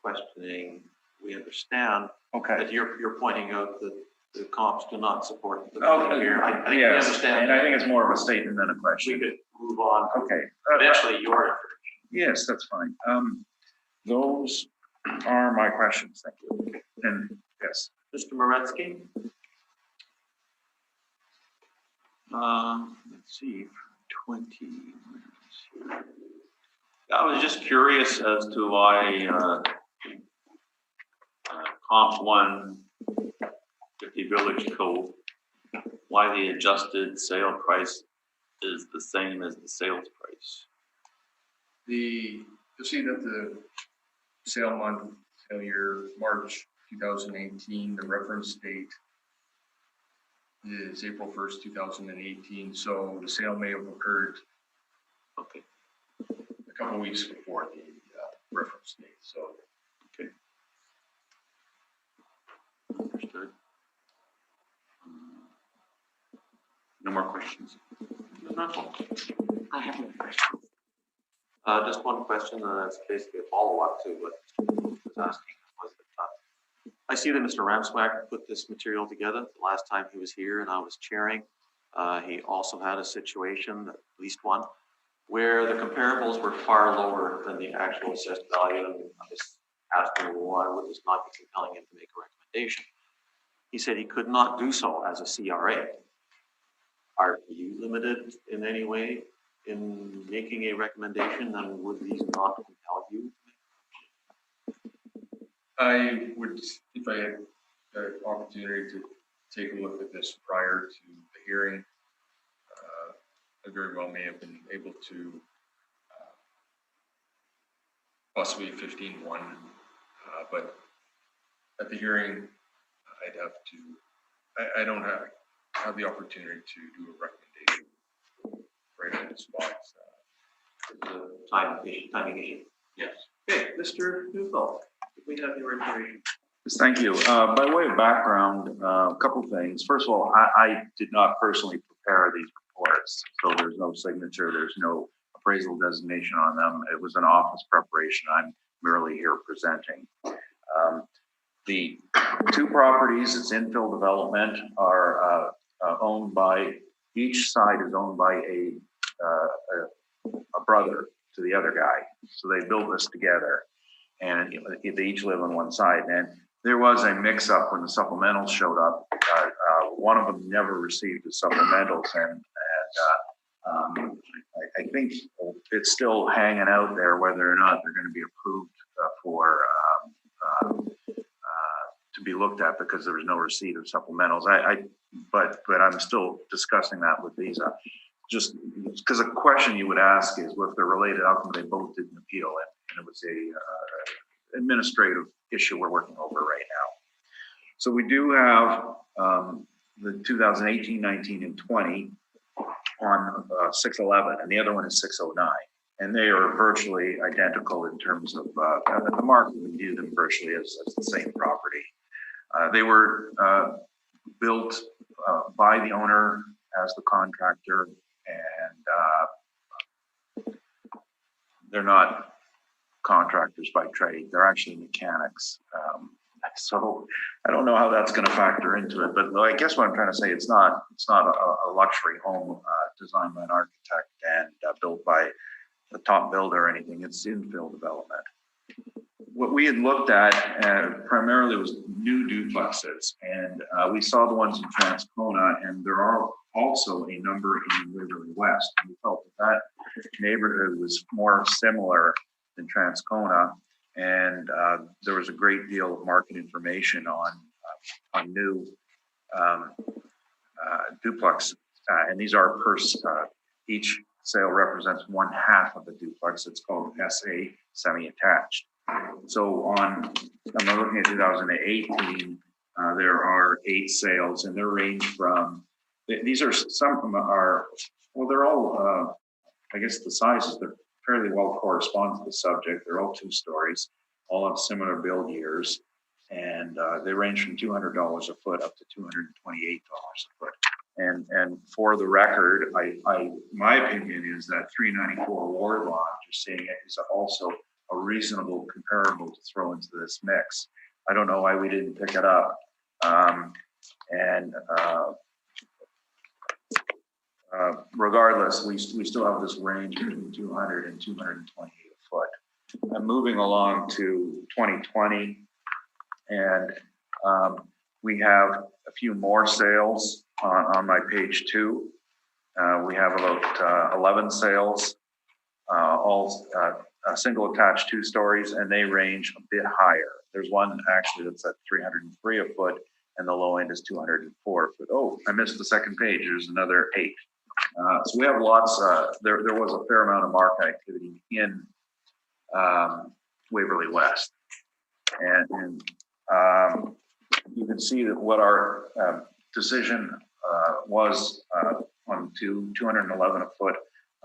questioning, we understand okay. that you're pointing out that the comps do not support the Okay. here. I think Yes, we understand. and I think it's more of a statement than a We question. could move on. Okay. Eventually, your information. Yes, that's fine. Those are my questions. Thank you. And yes. Mr. Moretsky? Let's see, 20. I was just curious as to why Comp 1 50 Village Code, why the adjusted sale price is the same as the sales price. You'll see that the sale month, sale year, March 2018, the reference date is April 1st, 2018. So the sale may have occurred Okay. a couple weeks before the reference date. So, Okay. Understood. No more questions. Ms. Russell? I have no questions. Just one question, that's basically a follow-up to what Mr. was asking. I see that Mr. Ramswack put this material together the last time he was here and I was chairing. He also had a situation, at least one, where the comparables were far lower than the actual assessed value. And I was asking why would this not be compelling him to make a recommendation? He said he could not do so as a CRA. Are you limited in any way in making a recommendation, and would these not compel you? I would, if I had the opportunity to take a look at this prior to the hearing. I very well may have been able to possibly 15-1, but at the hearing, I'd have to, I don't have the opportunity to do a recommendation right on the spot. The timing issue. Yes. Okay, Mr. Neufeld, we have your information. Thank you. By way of background, a couple things. First of all, I did not personally prepare these reports, so there's no signature, there's no appraisal designation on them. It was an office preparation. I'm merely here presenting. The two properties, it's infill development, are owned by, each side is owned by a brother to the other guy. So they built this together, and they each live on one side. And there was a mix-up when the supplementals showed up. One of them never received the supplementals, and I think it's still hanging out there whether or not they're going to be approved to be looked at, because there was no receipt of supplementals. But I'm still discussing that with these. Just because a question you would ask is, well, if they're related, how come they both didn't appeal? And it was a administrative issue we're working over right now. So we do have the 2018, 19, and 20 on 611, and the other one is 609. And they are virtually identical in terms of the market. We view them virtually as the same property. They were built by the owner as the contractor, and they're not contractors by trade. They're actually mechanics. So I don't know how that's going to factor into it, but I guess what I'm trying to say, it's not a luxury home designed by an architect and built by the top builder or anything. It's infill development. What we had looked at primarily was new duplexes, and we saw the ones in Transcona, and there are also a number in Waverly West. And we felt that neighborhood was more similar than Transcona, and there was a great deal of market information on new duplex, and these are each sale represents 1/2 of the duplex. It's called SA semi-attached. So I'm looking at 2018, there are 8 sales, and they range from, these are, some of them are, well, they're all, I guess the sizes, they're fairly well correspond to the subject. They're all 2 stories, all have similar build years, and they range from $200 a foot up to $228 a foot. And for the record, my opinion is that 394 Wardlaw, after seeing it, is also a reasonable comparable to throw into this mix. I don't know why we didn't pick it up. Regardless, we still have this range between 200 and 228 a foot. I'm moving along to 2020, and we have a few more sales on my page 2. We have about 11 sales, all single attached 2 stories, and they range a bit higher. There's one actually that's at 303 a foot, and the low end is 204 a foot. Oh, I missed the second page. There's another 8. So we have lots. There was a fair amount of market activity in Waverly West, and you can see that what our decision was on 211 a foot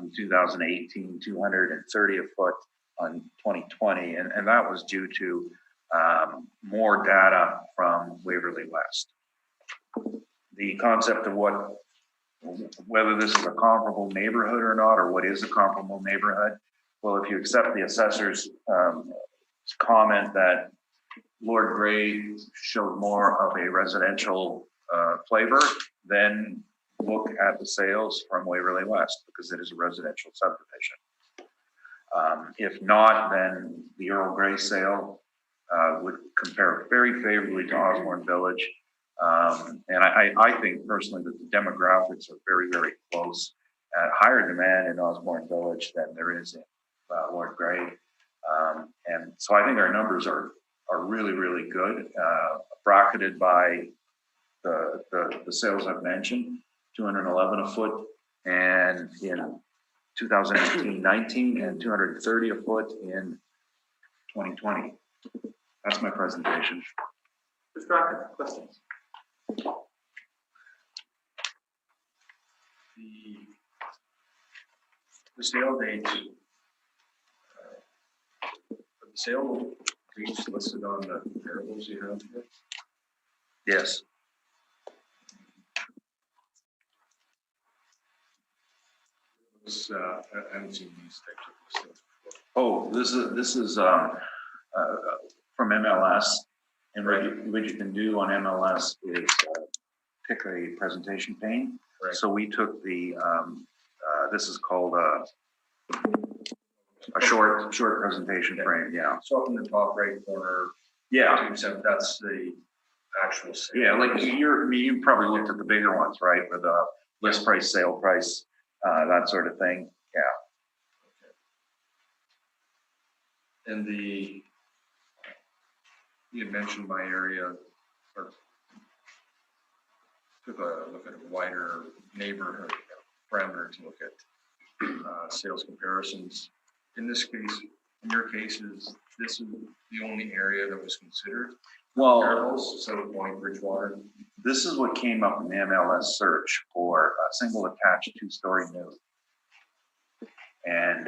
on 2018, 230 a foot on 2020, and that was due to more data from Waverly West. The concept of whether this is a comparable neighborhood or not, or what is a comparable neighborhood, well, if you accept the assessor's comment that Lord Gray showed more of a residential flavor, then look at the sales from Waverly West, because it is a residential subdivision. If not, then the Earl Grey sale would compare very favorably to Osborne Village. And I think personally that the demographics are very, very close. Higher demand in Osborne Village than there is in Lord Grey. And so I think our numbers are really, really good, bracketed by the sales I've mentioned, 211 a foot, and in 2018-19, and 230 a foot in 2020. That's my presentation. Mr. Crockett, questions? The sale date, the sale dates listed on the comparables you have here. Yes. I haven't seen these types of sales before. Oh, this is from MLS, and what you can do on MLS is pick a presentation pane. Right. So we took the this is called a short presentation frame. Yeah. So up in the top right corner, Yeah. that's the actual sale. Yeah, like you probably looked at the bigger ones, right? With the list price, sale price, that sort of thing. Yeah. And you had mentioned my area, or took a look at a wider neighborhood parameter to look at sales comparisons. In this case, in your cases, this is the only area that was considered. Well, South Point, Bridgewater. this is what came up in the MLS search for a single attached 2-story new. And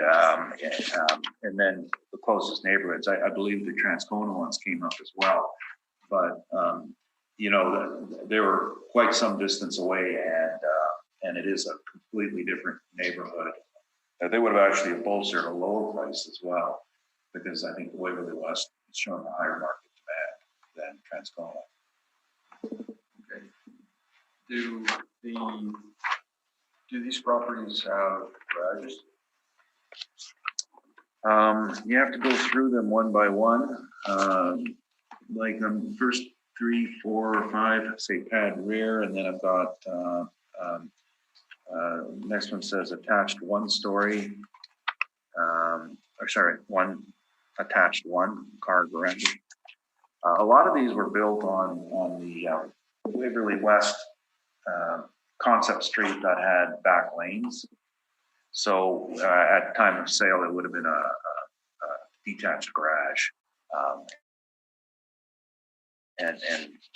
then the closest neighborhoods, I believe the Transcona ones came up as well. But, you know, they were quite some distance away, and it is a completely different neighborhood. They would have actually bolstered a lower price as well, because I think Waverly West is showing a higher market demand than Transcona. Okay. Do these properties have garages? You have to go through them one by one. Like the first 3, 4, or 5 say pad rear, and then I've got next one says attached 1-story. Or sorry, attached 1 car garage. A lot of these were built on the Waverly West concept street that had back lanes. So at time of sale, it would have been a detached garage. And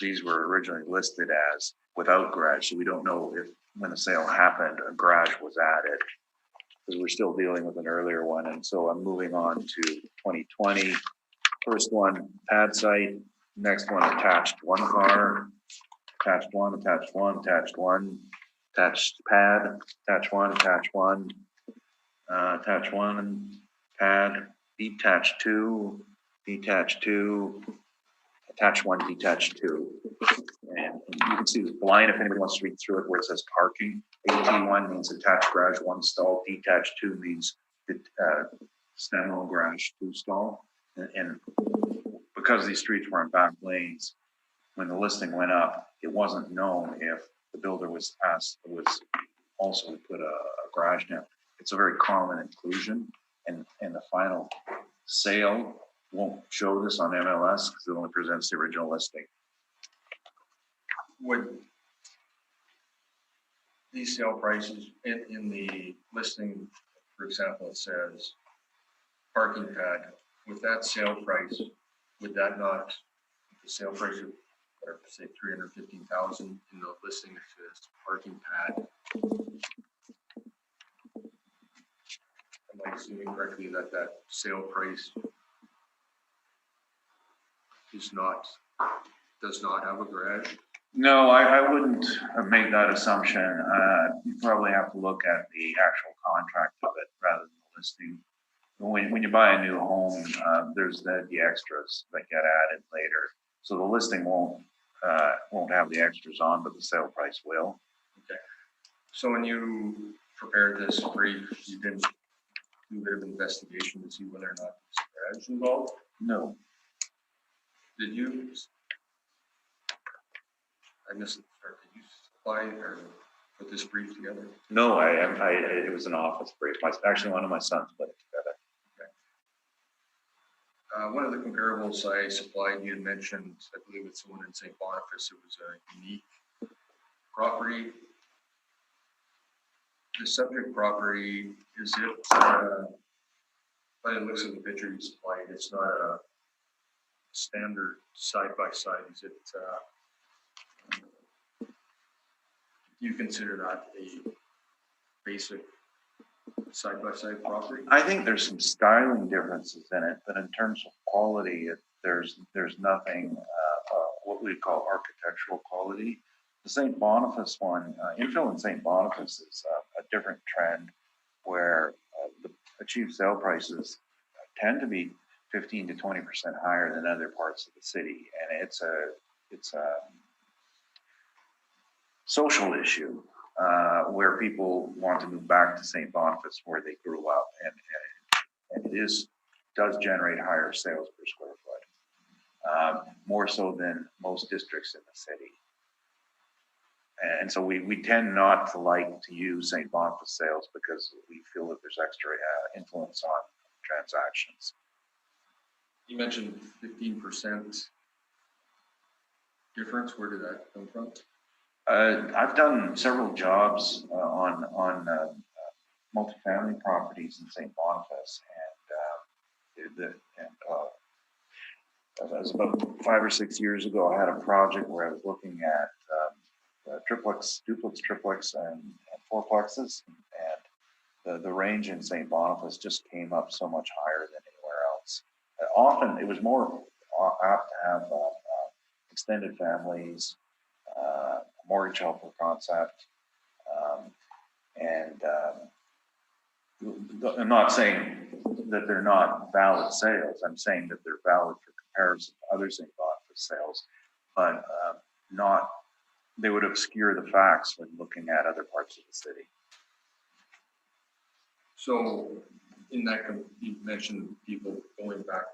these were originally listed as without garage. So we don't know if when the sale happened, a garage was added, because we're still dealing with an earlier one. And so I'm moving on to 2020. First one, pad site. Next one, attached 1 car. Attached 1, attached 1, attached 1. Attached pad, attached 1, attached 1. Attached 1, pad, detached 2, detached 2, attached 1, detached 2. And you can see the line if anybody wants to read through it where it says parking. AT1 means attached garage 1 stall, detached 2 means standalone garage 2 stall. And because these streets were in back lanes, when the listing went up, it wasn't known if the builder was also put a garage down. It's a very common inclusion, and the final sale won't show this on MLS because it only presents the original listing. Would these sale prices in the listing, for example, it says parking pad, with that sale price, would that not, the sale price of, or say 315,000 in the listing that says parking pad? Am I assuming correctly that sale price does not have a garage? No, I wouldn't make that assumption. You probably have to look at the actual contract of it rather than the listing. When you buy a new home, there's the extras that get added later. So the listing won't have the extras on, but the sale price will. Okay. So when you prepared this brief, you didn't do a bit of investigation to see whether or not there's garage involved? No. Did you? I missed it. Or did you supply or put this brief together? No, it was an office brief. Actually, one of my sons put it together. One of the comparables I supplied, you had mentioned, I believe it's the one in St. Boniface, it was a unique property, the subject property, is it, by the looks of the picture you supplied, it's not a standard side-by-side, is it, do you consider that a basic side-by-side property? I think there's some styling differences in it, but in terms of quality, there's nothing, what we call architectural quality. The St. Boniface one, infill in St. Boniface is a different trend where the achieved sale prices tend to be 15 to 20% higher than other parts of the city. And it's a social issue where people want to move back to St. Boniface where they grew up. And it does generate higher sales per square foot, more so than most districts in the city. And so we tend not to like to use St. Boniface sales because we feel that there's extra influence on transactions. You mentioned 15% difference. Where did that come from? I've done several jobs on multifamily properties in St. Boniface, and it was about 5 or 6 years ago. I had a project where I was looking at duplex, and fourplexes, and the range in St. Boniface just came up so much higher than anywhere else. Often it was more apt to have extended families, mortgage helper concept, and I'm not saying that they're not valid sales. I'm saying that they're valid for comparison to other St. Boniface sales, but they would obscure the facts when looking at other parts of the city. So in that, you mentioned people going back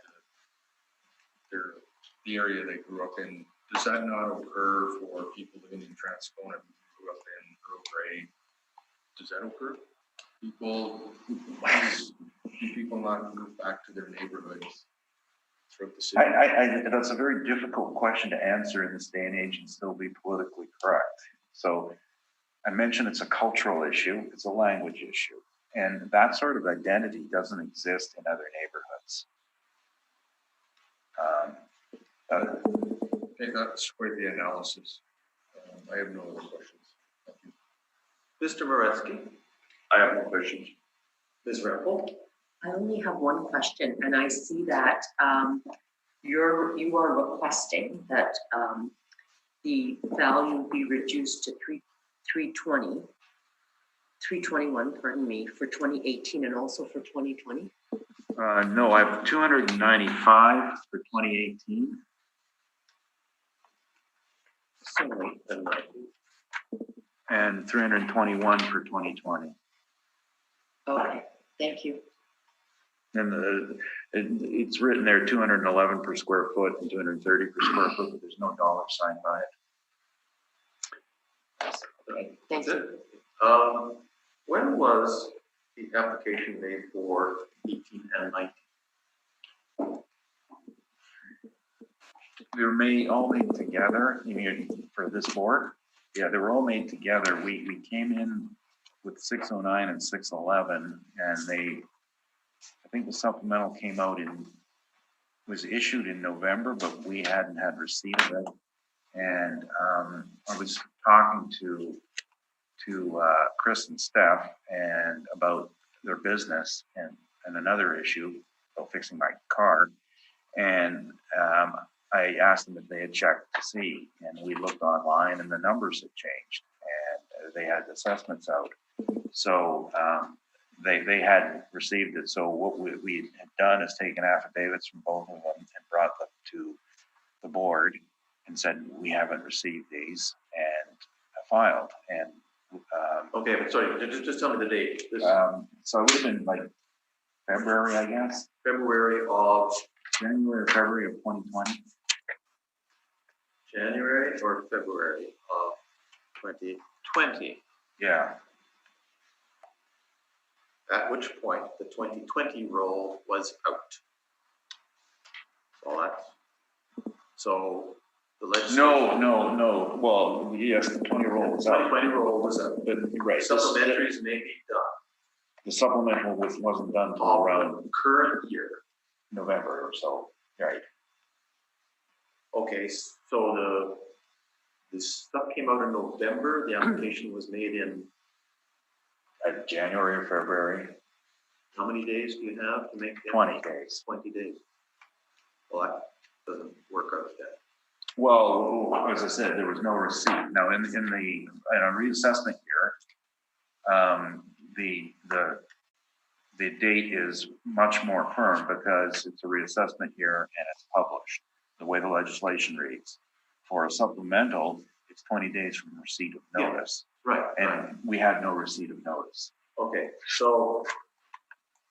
to the area they grew up in. Does that not occur for people living in Transcona who grew up in Earl Grey? Does that occur? Do people not move back to their neighborhoods throughout the city? That's a very difficult question to answer in this day and age and still be politically correct. So I mentioned it's a cultural issue, it's a language issue, and that sort of identity doesn't exist in other neighborhoods. Okay, that's quite the analysis. I have no other questions. Thank you. Mr. Moreski? I have no questions. Ms. Rempel? I only have one question, and I see that you are requesting that the value be reduced to 321, pardon me, for 2018 and also for 2020? No, I have 295 for 2018. Sorry. And 321 for 2020. Okay, thank you. And it's written there 211 per square foot and 230 per square foot, but there's no dollar sign by it. Okay, thank you. When was the application made for 18 and 19? They were all made together. You mean for this board? Yeah, they were all made together. We came in with 609 and 611, and I think the supplemental came out was issued in November, but we hadn't had receipt of it. And I was talking to Chris and Steph and about their business and another issue about fixing my car. And I asked them if they had checked to see, and we looked online and the numbers had changed and they had assessments out. So they hadn't received it. So what we had done is taken affidavits from both of them and brought them to the board and said, we haven't received these, and filed. And okay, but sorry, just tell me the date. so it would have been like February, I guess. February of January or February of 2020. January or February of 2020. Yeah. At which point the 2020 roll was out. So the The legislation. No, well, yes, the 20-year-old was out. 2020 rule was up. But, right, Supplementaries may be done. the supplemental wasn't done until All around around current year. November or so, right? Okay, so the stuff came out in November, the application was made in, January or February, how many days do you have to make? the 20 days. 20 days. Well, that doesn't work out yet. Well, as I said, there was no receipt. Now, in a reassessment year, the date is much more firm because it's a reassessment year and it's published, the way the legislation reads. For a supplemental, it's 20 days from receipt of notice. Right. And we had no receipt of notice. Okay, so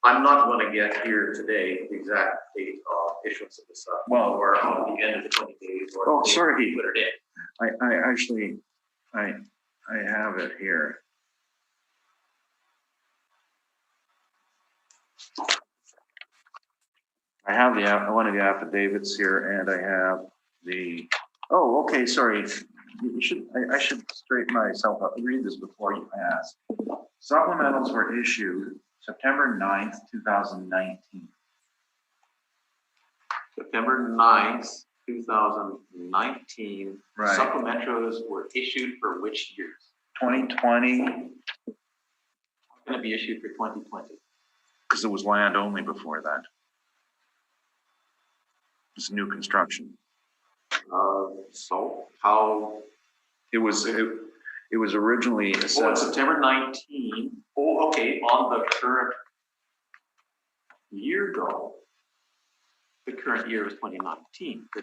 I'm not going to get here today the exact date of issuance of the stuff. Well, or on the end of the 20 days. Or Oh, the date sorry. we put it in. I actually have it here. I have one of the affidavits here, and I have the. Oh, okay. Sorry. I should straighten myself up. Read this before you ask. Supplementals were issued September 9th, 2019. September 9th, 2019. Right. Supplementals were issued for which years? 2020, Going to be issued for 2020. because it was land only before that. It's new construction. So how? It was originally Oh, assessed. September 19. Oh, okay, on the current year though. The current year is 2019. The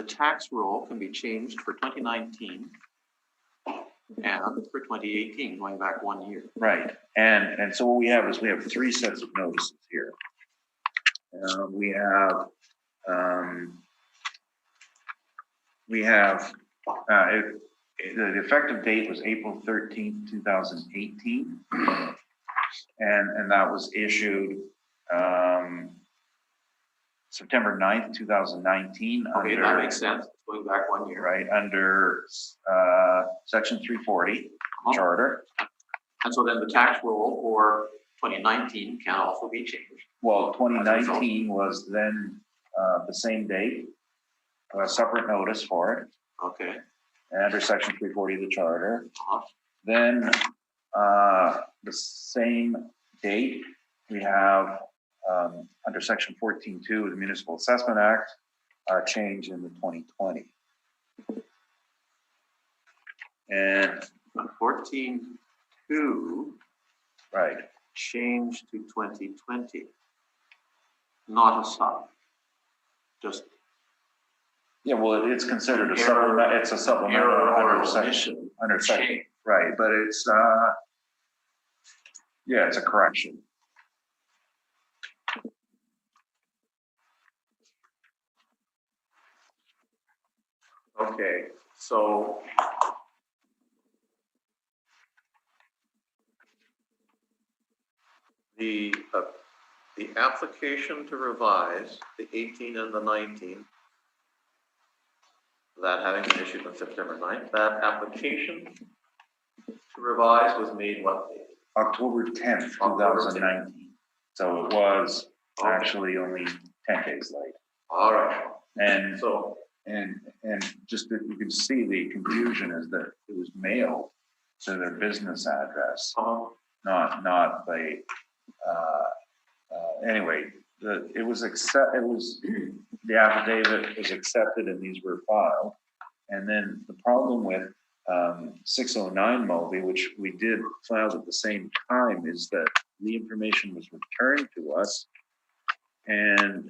tax roll can be changed for 2019 and for 2018, going back 1 year. Right, and so what we have is we have three sets of notices here. We have the effective date was April 13th, 2018, and that was issued September 9th, 2019. Okay, that makes sense. Going back 1 year. Right, under section 340 charter. And so then the tax roll for 2019 can also be changed. Well, 2019 was then the same date, a separate notice for it, Okay. under section 340 of the charter. Uh-huh. Then the same date, we have under section 14.2 of the Municipal Assessment Act, change in the 2020. And 14.2 right, change to 2020. Not a sub. Just yeah, well, it's considered a Error- supplement. It's a supplemental error or under section. omission. Under section, Change. right? But it's yeah, it's a correction. Okay, so the application to revise the 18 and the 19, that having been issued on September 9th, that application to revise was made what date? October 10th, October 2019. So it was Okay. actually only 10 days late. All right, And so, and just that you can see the confusion is that it was mailed to their business address, not the anyway, the affidavit was accepted and these were filed. And then the problem with 609 Mulvey, which we did file at the same time, is that the information was returned to us. And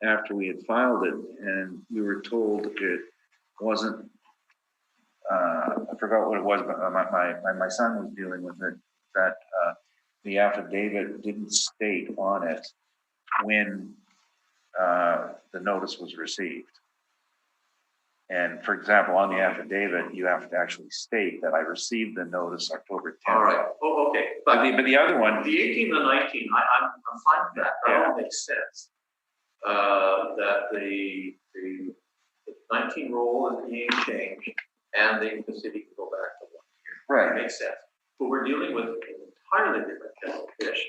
after we had filed it, and we were told it wasn't, I forgot what it was, but my son was dealing with it, that the affidavit didn't state on it when the notice was received. And for example, on the affidavit, you have to actually state that I received the notice October 10th. all right, oh, okay. But the other one, The 18 and the 19, I'm fine with that. That all makes sense. That the 19 roll is being changed, and the city can go back to 1 year. That Right. makes sense. But we're dealing with an entirely different kettle of fish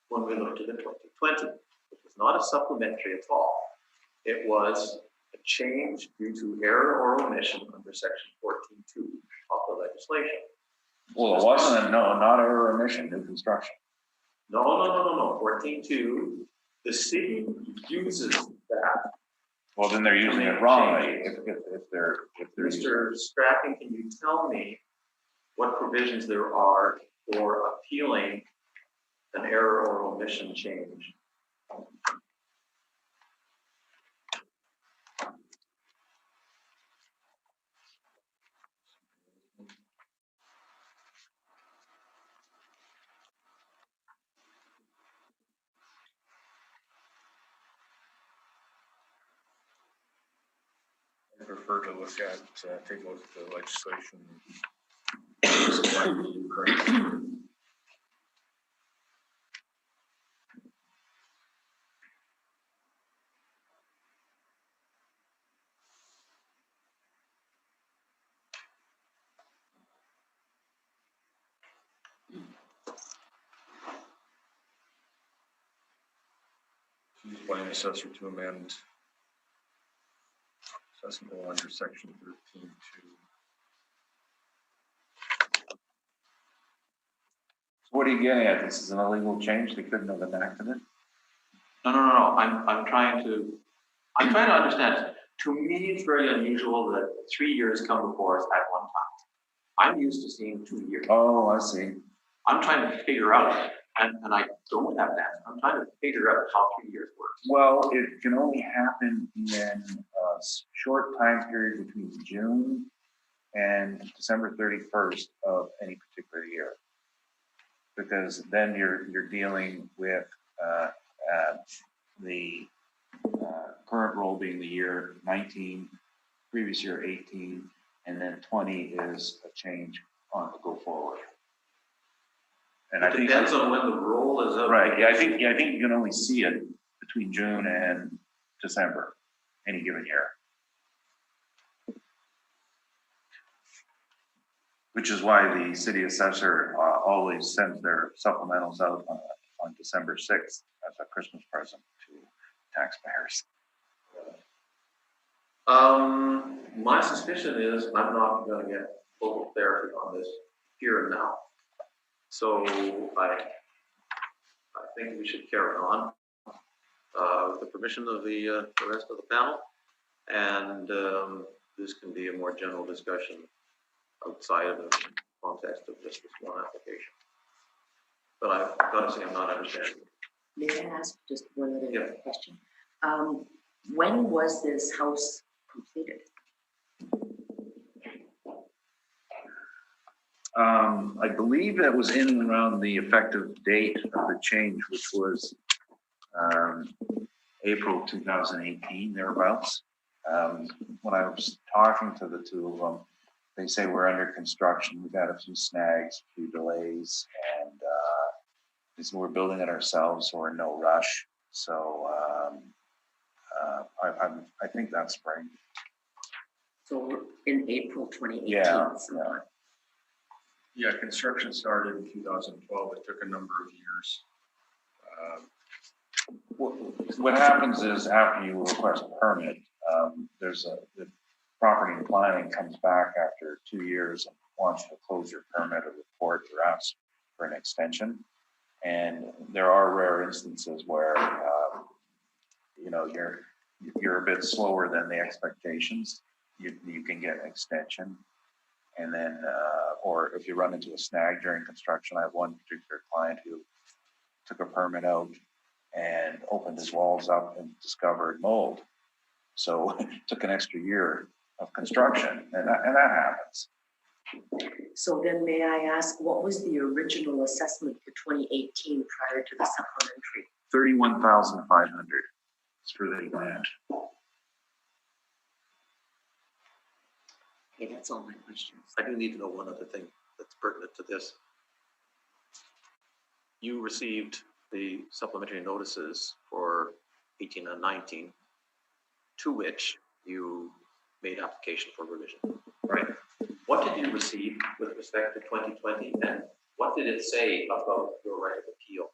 when we looked at the 2020. It was not a supplementary at all. It was a change due to error or omission under section 14.2 of the legislation. Well, it wasn't, not error or omission, new construction. No. 14.2, the city uses that. Well, then they're using it wrongly if they're using Mr. Strachan, can you tell me what provisions there are for appealing an error or omission change? I prefer to look at, take a look at the legislation. By an assessor to amend assessment law under section 13.2. What are you getting at? This is an illegal change. They couldn't have enacted it. No. I'm trying to understand. To me, it's very unusual that 3 years come before us at one time. I'm used to seeing 2 years. Oh, I see. I'm trying to figure out, and I don't have that. I'm trying to figure out how 3 years works. Well, it can only happen in a short time period between June and December 31st of any particular year. Because then you're dealing with the current roll being the year 19, previous year 18, and then 20 is a change on the go forward. And I It think depends on when the roll is up. right. Yeah, I think you can only see it between June and December, any given year. Which is why the city assessor always sends their supplementals out on December 6th as a Christmas present to taxpayers. My suspicion is I'm not going to get full clarity on this here and now. So I think we should carry on with the permission of the rest of the panel, and this can be a more general discussion outside of the context of just this one application. But I've got to say I'm not understanding. May I ask just one other Yeah. question? When was this house completed? I believe that was in and around the effective date of the change, which was April 2018, thereabouts. When I was talking to the two of them, they say we're under construction. We've had a few snags, a few delays, and we're building it ourselves, so we're in no rush. So I think that's spring. So in April 2018. Yeah. sometime. Yeah, construction started in 2012. It took a number of years. What happens is after you request a permit, the property and planning comes back after 2 years and wants you to close your permit or report or ask for an extension. And there are rare instances where you're a bit slower than the expectations. You can get an extension. And then, or if you run into a snag during construction, I have one particular client who took a permit out and opened his walls up and discovered mold. So it took an extra year of construction, and that happens. So then may I ask, what was the original assessment for 2018 prior to the supplementary? 31,500 is for the land. Okay, that's all my questions. I do need to know one other thing that's pertinent to this. You received the supplementary notices for 18 and 19, to which you made application for revision. Right. What did you receive with respect to 2020, and what did it say about your right of appeal?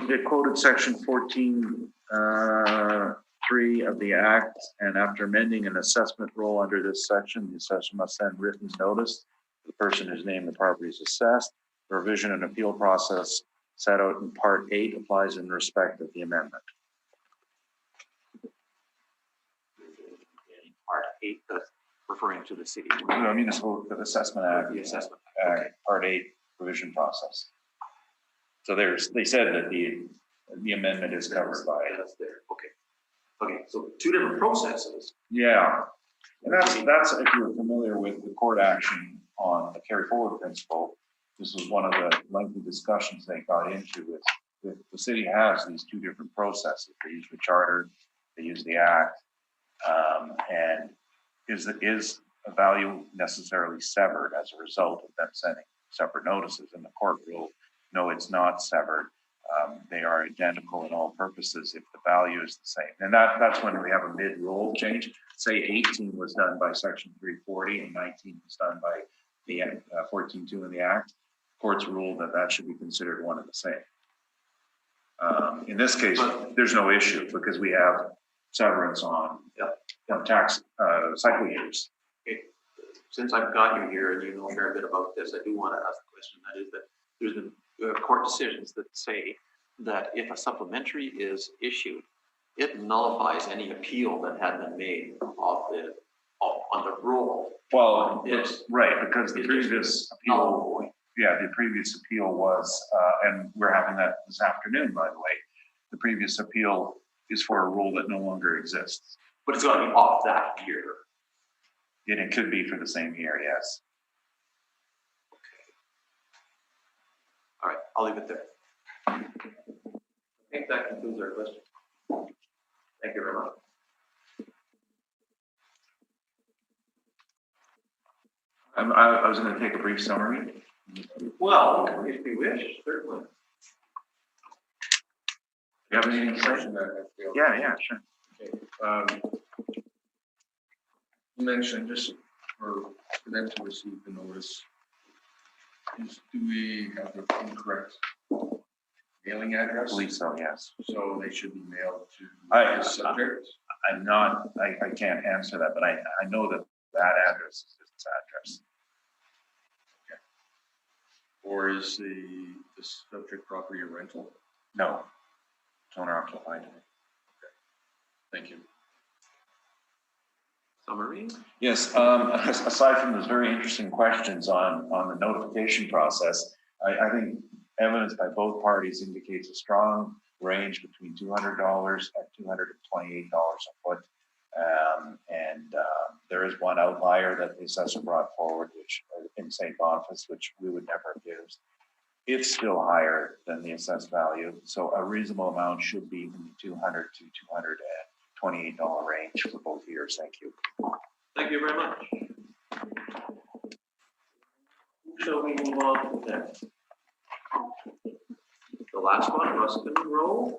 It quoted section 14(3) of the Act, and after amending an assessment rule under this section, the assessor must send written notice to the person whose name the property is assessed. The revision and appeal process set out in Part 8 applies in respect of the amendment. Part 8, that's referring to the city. The Municipal Assessment Act. The assessment. Act, Part 8 revision process. So they said that the amendment is covered by it. That's there. Okay. Okay. So two different processes. Yeah, and that's if you're familiar with the court action on the carry forward principle. This was one of the lengthy discussions they got into. With the city has these two different processes. They use the charter, they use the act, and is a value necessarily severed as a result of them sending separate notices? And the court ruled, no, it's not severed. They are identical in all purposes if the value is the same. And that's when we have a mid-roll change. Say 18 was done by section 340 and 19 was done by the 14.2 in the Act. Courts ruled that should be considered one and the same. In this case, there's no issue because we have severance on tax cycle years. Okay. Since I've got you here and you know a fair bit about this, I do want to ask the question. That is that there's been court decisions that say that if a supplementary is issued, it nullifies any appeal that had been made on the roll. Well, It's right, because the previous appeal, the previous appeal was, and we're having that this afternoon, by the way. The previous appeal is for a rule that no longer exists. But it's going to be off that year. And it could be for the same year, yes. All right, I'll leave it there. I think that concludes our question. Thank you very much. I was going to take a brief summary. Well, if you wish, certainly. You have anything to say? Yeah, sure. Okay. You mentioned just for them to receive the notice, do we have the incorrect mailing address? I believe so, yes. So they should be mailed to I- the subject? I can't answer that, but I know that address is this address. Or is the subject property a rental? No, it's owner occupied. Thank you. Summary? Yes, aside from those very interesting questions on the notification process, I think evidence by both parties indicates a strong range between $200 and $228 a foot. There is one outlier that the assessor brought forward, which in St. Boniface, which we would never have used. It's still higher than the assessed value, so a reasonable amount should be in the $200 to $228 range for both years. Thank you. Thank you very much. Who shall we move on to next? The last one, Ruskin Road.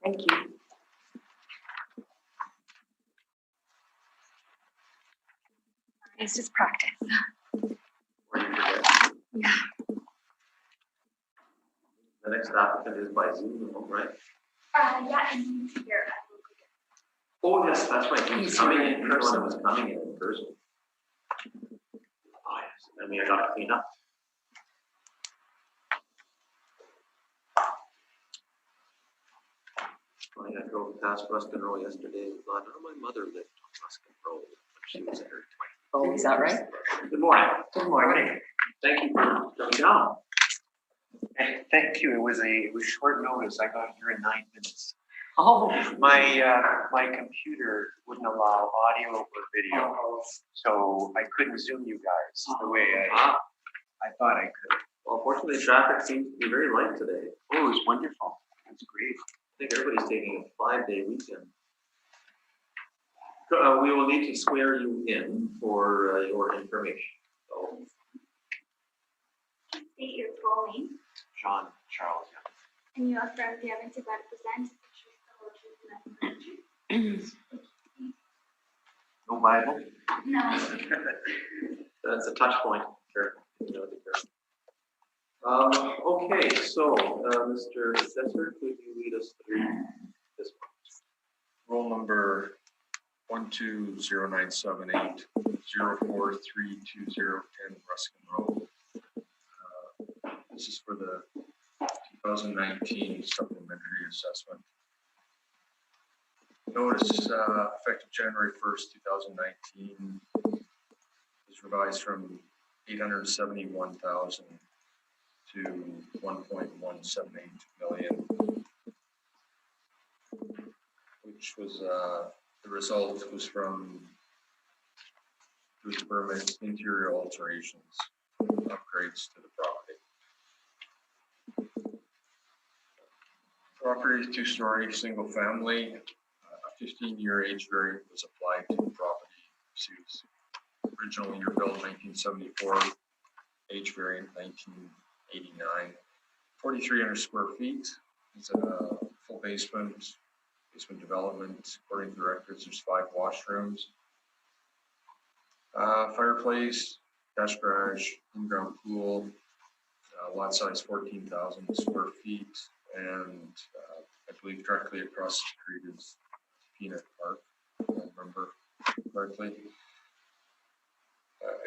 Thank you. It's just practice. Where you forget. Yeah. The next applicant is by Zoom, right? Yeah, and he's here. Oh, yes, that's right. He's He's coming here in in person. person. Was coming in person. Oh, yes. I mean, I got to clean up. I drove past Ruskin Road yesterday and thought, oh, my mother lived on Ruskin Road when she was in her 20s. Oh, is that right? Good morning. Good morning. Thank you for coming down. Thank you. It was short notice. I got here in 9 minutes. Oh. My computer wouldn't allow audio or video, so I couldn't Zoom you guys the way I thought I could. Well, fortunately, traffic seems to be very light today. Oh, it was wonderful. That's great. I think everybody's taking a 5-day weekend. We will need to swear you in for your information. So, State your full name, John Charles Young. and you affirm the evidence you're about to present is the truth, the whole truth, and nothing but the truth. No Bible? No. that's a touch point. Sure. Okay, so, Mr. Assessor, could you lead us through this one? Roll number 120978 043210 Ruskin Road. This is for the 2019 supplementary assessment. Notice effective January 1st, 2019 is revised from 871,000 to 1.178 million, which was the result was from the permit interior alterations, upgrades to the property. Property is 2-story, single family. A 15-year age variant was applied to the property. She was original year built 1974, age variant 1989. 4,300 square feet. It's a full basement development. According to the records, there's 5 washrooms. Fireplace, dash garage, in-ground pool, lot size 14,000 square feet, and I believe directly across the street is Peanut Park, if I remember correctly.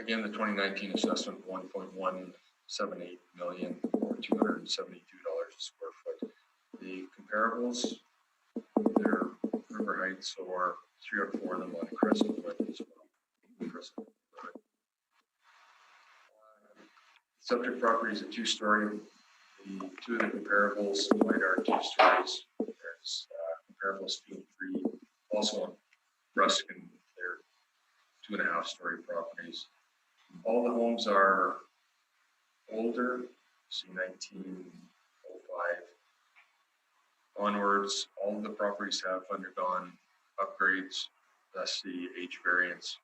Again, the 2019 assessment, 1.178 million or $272 a square foot. The comparables, they're River Heights or 3 or 4 of them on Crescentwood as well. Crescentwood. Subject property is a 2-story. The 2 of the comparables are 2 stories. There's comparables 2 and 3. Also on Ruskin, they're 2.5-story properties. All the homes are older, see 1905 onwards. All of the properties have undergone upgrades. That's the age variance.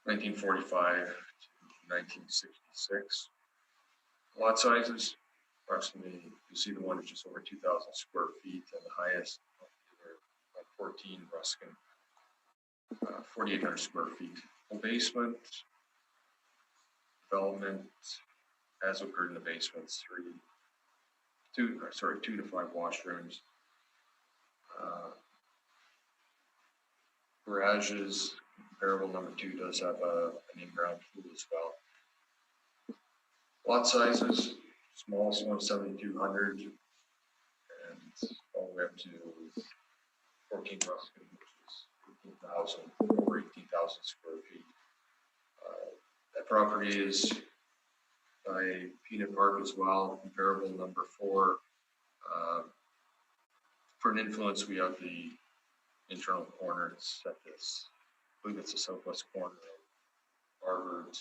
1945 to 1966. Lot sizes, approximately, you see the one is just over 2,000 square feet, and the highest, 14 Ruskin, 4,800 square feet. Full basement, development has occurred in the basements, 2 to 5 washrooms. Garages, comparable number 2 does have an in-ground pool as well. Lot sizes, smallest one 7,200 and all the way up to 14 Ruskin, which is 18,000, over 18,000 square feet. That property is by Peanut Park as well, comparable number 4. For an influence, we have the internal corner. It's at this, I believe it's the southwest corner of Harvard.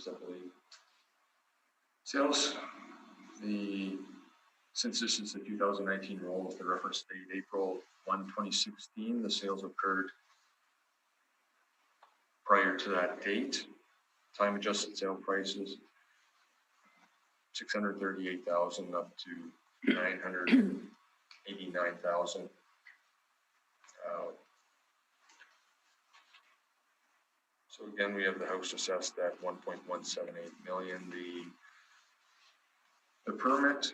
I believe. Sales, since this is the 2019 roll with the reference date April 1, 2016, the sales occurred prior to that date. Time adjusted sale prices, 638,000 up to 989,000. So again, we have the house assessed at 1.178 million. The permit,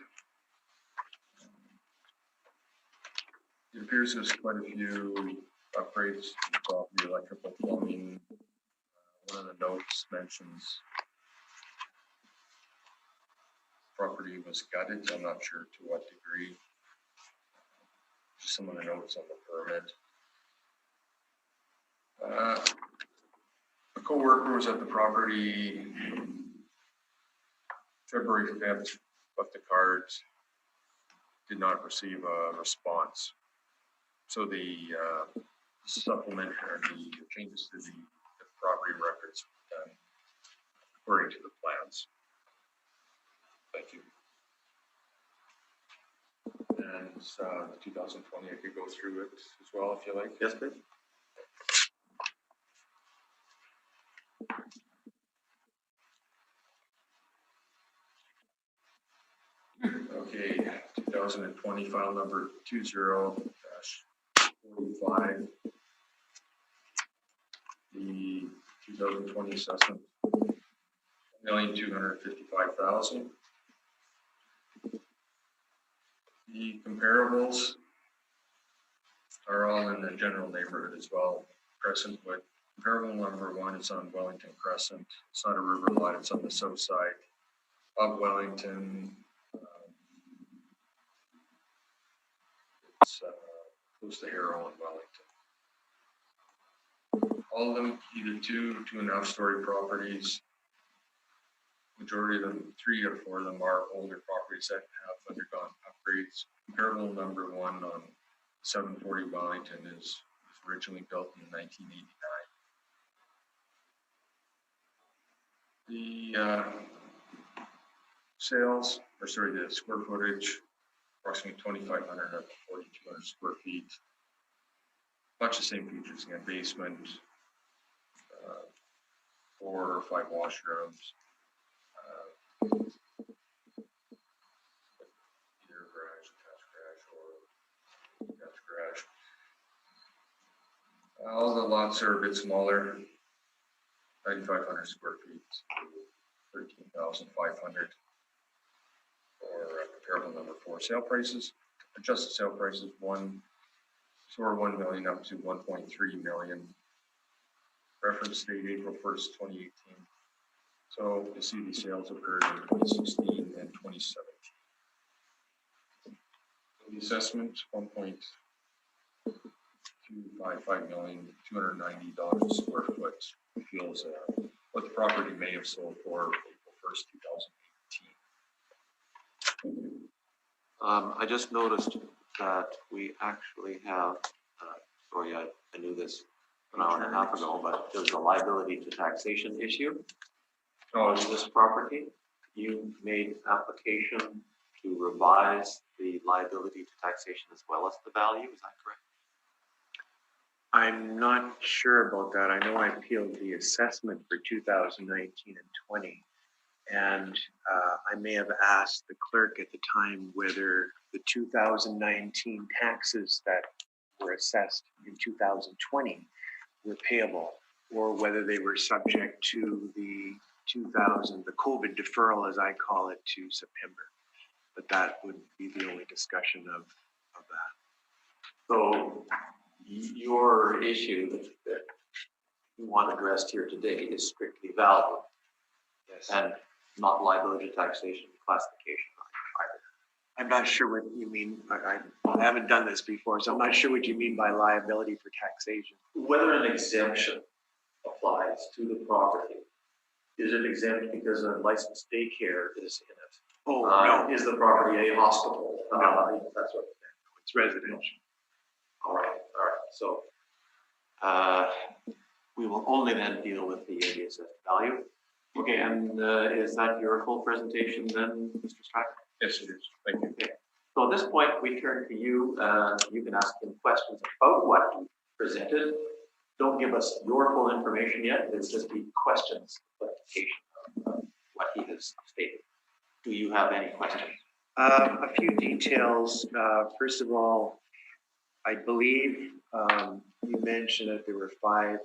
it appears there's quite a few upgrades to the property, electrical, plumbing. One of the notes mentions property was gutted. I'm not sure to what degree. Just some of the notes on the permit. A co-worker was at the property February 5th but the cards did not receive a response. So the supplement or the changes to the property records were done according to the plans. Thank you. And 2020, I could go through it as well if you like. Yes, please. Okay, 2020 file number 20-45. The 2020 assessment, $1,255,000. The comparables are all in the general neighborhood as well. Crescentwood, comparable number 1 is on Wellington Crescent. It's not a river lot, it's on the south side of Wellington. It's close to Harrow and Wellington. All of them either 2.5 story properties. Majority of them, 3 or 4 of them are older properties that have undergone upgrades. Comparable number 1 on 740 Wellington is originally built in 1989. The square footage, approximately 2,500 up to 4,200 square feet. Much the same features again, basement, 4 or 5 washrooms. Either garage, attached garage. All the lots are a bit smaller, 9,500 square feet, 13,500 for comparable number 4. Sale prices, adjusted sale prices, 1 million up to 1.3 million. Reference date April 1st, 2018. So you see these sales occurred in 2016 and 2017. The assessment, $1.255 million, $290 a square foot. Feels what the property may have sold for April 1st, 2018. I just noticed that we actually have, sorry, I knew this an hour and a half ago, but there's a liability to taxation issue on this property. You made application to revise the liability to taxation as well as the value, is that correct? I'm not sure about that. I know I appealed the assessment for 2019 and 20. And I may have asked the clerk at the time whether the 2019 taxes that were assessed in 2020 were payable, or whether they were subject to the COVID deferral, as I call it, to September. But that would be the only discussion of that. So your issue that you want addressed here today is strictly value. Yes. And not liability to taxation classification either. I'm not sure what you mean. I haven't done this before, so I'm not sure what you mean by liability for taxation. Whether an exemption applies to the property. Is it exempt because a licensed daycare is in it? Oh, no. Is the property a hospital? No. That's what It's residential. All right. So we will only then deal with the assessed value. Okay, and is that your full presentation then, Mr. Stracker? Yes, it is. Thank you. Okay. So at this point, we turn to you. You can ask him questions about what he presented. Don't give us your full information yet. It's just the questions, clarification of what he has stated. Do you have any questions? A few details. First of all, I believe you mentioned that there were 5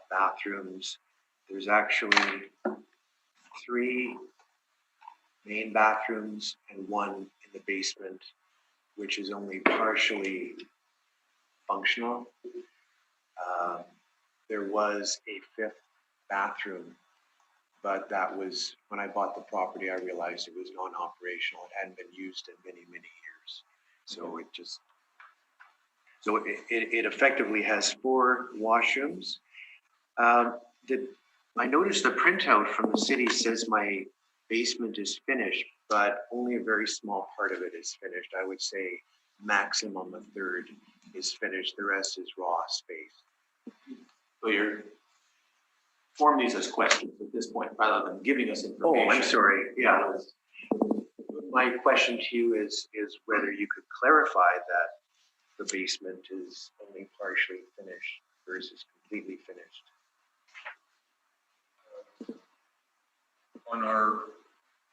bathrooms. There's actually 3 main bathrooms and 1 in the basement, which is only partially functional. There was a 5th bathroom, but that was, when I bought the property, I realized it was non-operational. It hadn't been used in many, many years. So it effectively has 4 washrooms. I noticed the printout from the city says my basement is finished, but only a very small part of it is finished. I would say maximum a third is finished. The rest is raw space. So you're form these as questions at this point, rather than giving us Oh, information. I'm sorry. Yeah. My question to you is whether you could clarify that the basement is only partially finished versus completely finished.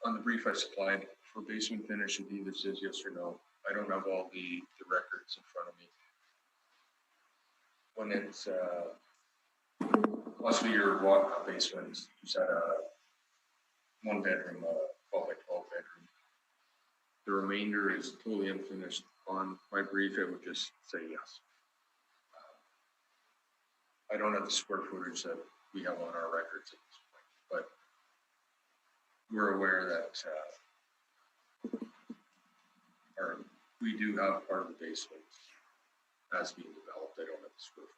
On the brief I supplied for basement finish, it either says yes or no. I don't have all the records in front of me. When it's mostly your walk basement, is at a 1 bedroom, 12 by 12 bedroom. The remainder is totally unfinished. On my brief, it would just say yes. I don't have the square footage that we have on our records at this point, but we're aware that we do have part of the basement as being developed. I don't have the square footage.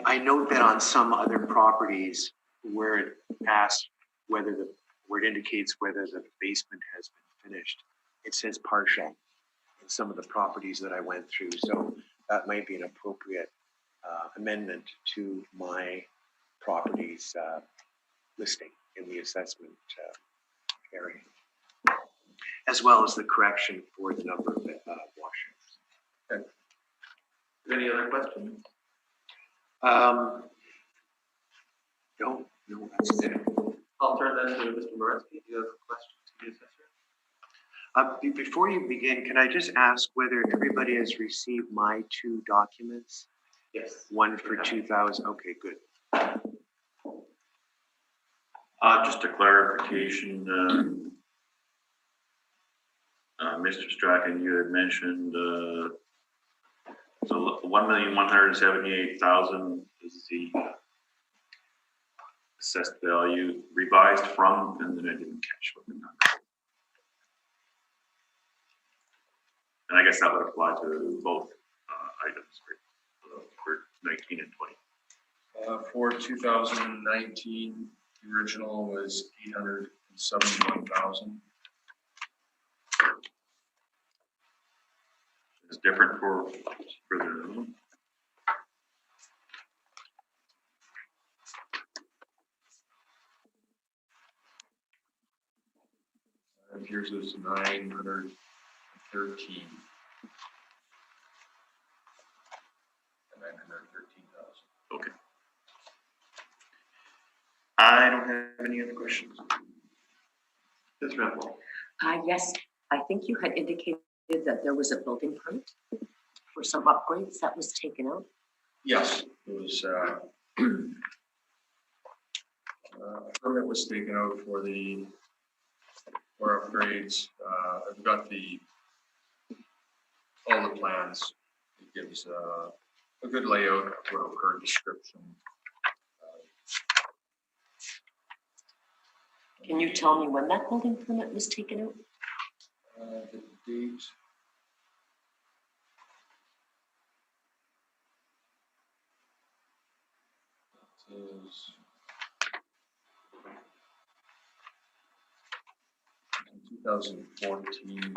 I note that on some other properties where it asks where it indicates whether the basement has been finished, it says partial in some of the properties that I went through. So that might be an appropriate amendment to my property's listing in the assessment area, as well as the correction for the number of washrooms. Okay. Any other questions? No, that's it. I'll turn then to Mr. Moretzky. Do you have a question to the assessor? Before you begin, can I just ask whether everybody has received my 2 documents? Yes. One for 2000. Okay, good. Just a clarification, Mr. Strachan, you had mentioned, so 1,178,000 is the assessed value revised from, and then I didn't catch what the number. And I guess that would apply to both items for 19 and 20. For 2019, the original was 871,000. It's different for the. Here's was 913. And 913,000. Okay. I don't have any other questions. Ms. Rempel. Yes, I think you had indicated that there was a building permit for some upgrades that was taken out. Yes, it was, permit was taken out for upgrades. I've got all the plans. It gives a good layout of what occurred description. Can you tell me when that building permit was taken out? The date. Is 2014.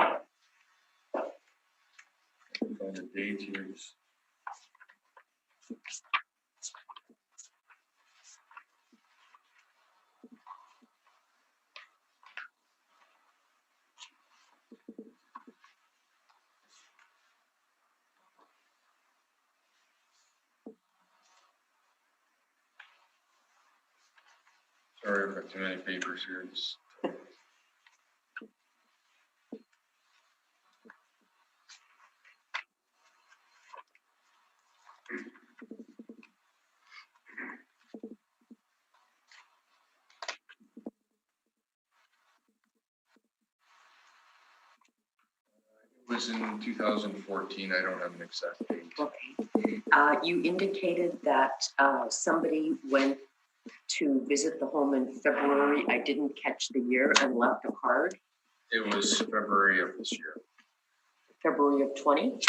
Find the date here. Sorry, I've got too many papers here. It was in 2014. I don't have an exact date. Okay. You indicated that somebody went to visit the home in February. I didn't catch the year and left a card. It was February of this year. February of 20?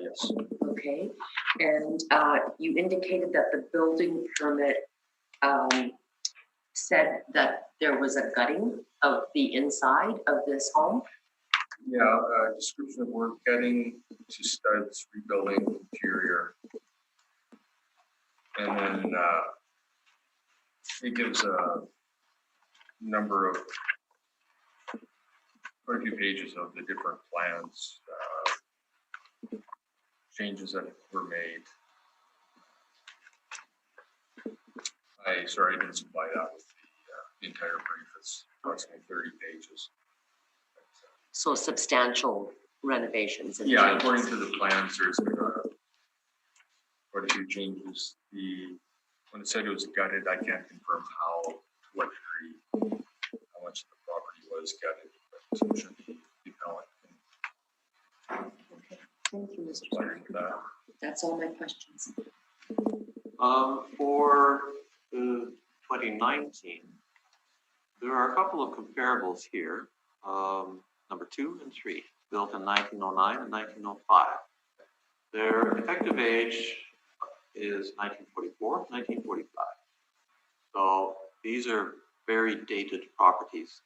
Yes. Okay. And you indicated that the building permit said that there was a gutting of the inside of this home. Yeah, description of work, getting to studs, rebuilding interior. And then it gives a number of, quite a few pages of the different plans, changes that were made. Sorry, I didn't supply that with the entire brief. It's approximately 30 pages. So substantial renovations and Yeah, changes. according to the plans, there's quite a few changes. When it said it was gutted, I can't confirm to what degree, how much the property was gutted, but it should be appellant. Okay, thank you, Mr. Applying Speaker. that. That's all my questions. For 2019, there are a couple of comparables here. Number 2 and 3, built in 1909 and 1905. Their effective age is 1944, 1945. So these are very dated properties,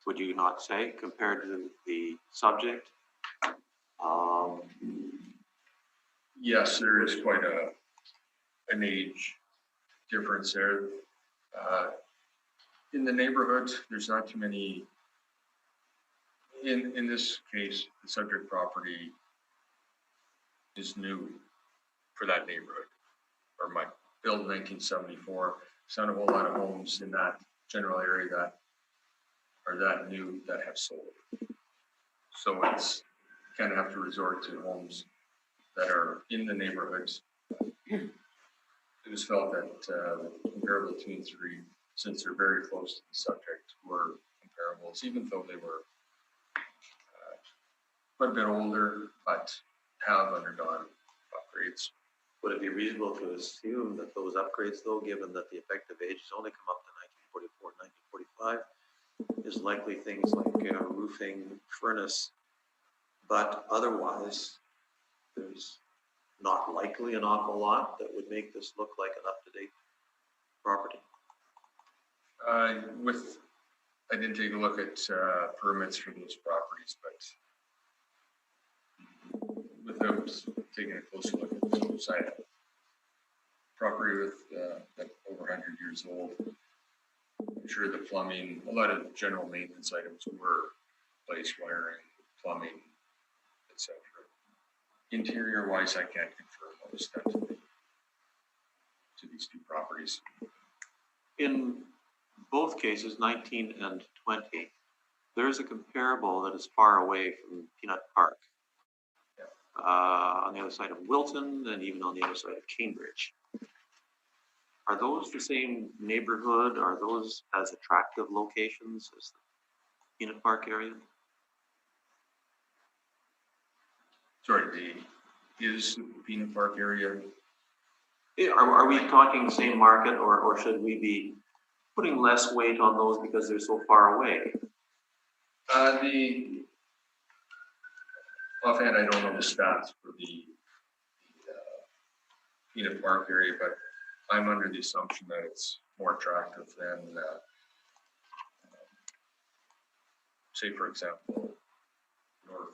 would you not say, compared to the subject? Yes, there is quite an age difference there. In the neighborhood, there's not too many. In this case, the subject property is new for that neighborhood, or built in 1974. There's not a whole lot of homes in that general area that are that new that have sold. So it's kind of have to resort to homes that are in the neighborhoods. It was felt that comparable 2 and 3, since they're very close to the subject, were comparables, even though they were quite a bit older, but have undergone upgrades. Would it be reasonable to assume that those upgrades, though, given that the effective age has only come up to 1944, 1945, is likely things like roofing, furnace, but otherwise, there's not likely an awful lot that would make this look like an up-to-date property? I didn't take a look at permits for those properties, but without taking a closer look at those, I have property with like over 100 years old. I'm sure the plumbing, a lot of general maintenance items were replaced, wiring, plumbing, etc. Interior wise, I can't confirm what was done to these two properties. In both cases, 19 and 20, there's a comparable that is far away from Peanut Park. On the other side of Wilton and even on the other side of Cambridge. Are those the same neighborhood? Are those as attractive locations as the Peanut Park area? Sorry, is the Peanut Park area? Are we talking same market, or should we be putting less weight on those because they're so far away? Offhand, I don't know the stats for the Peanut Park area, but I'm under the assumption that it's more attractive than, say, for example, North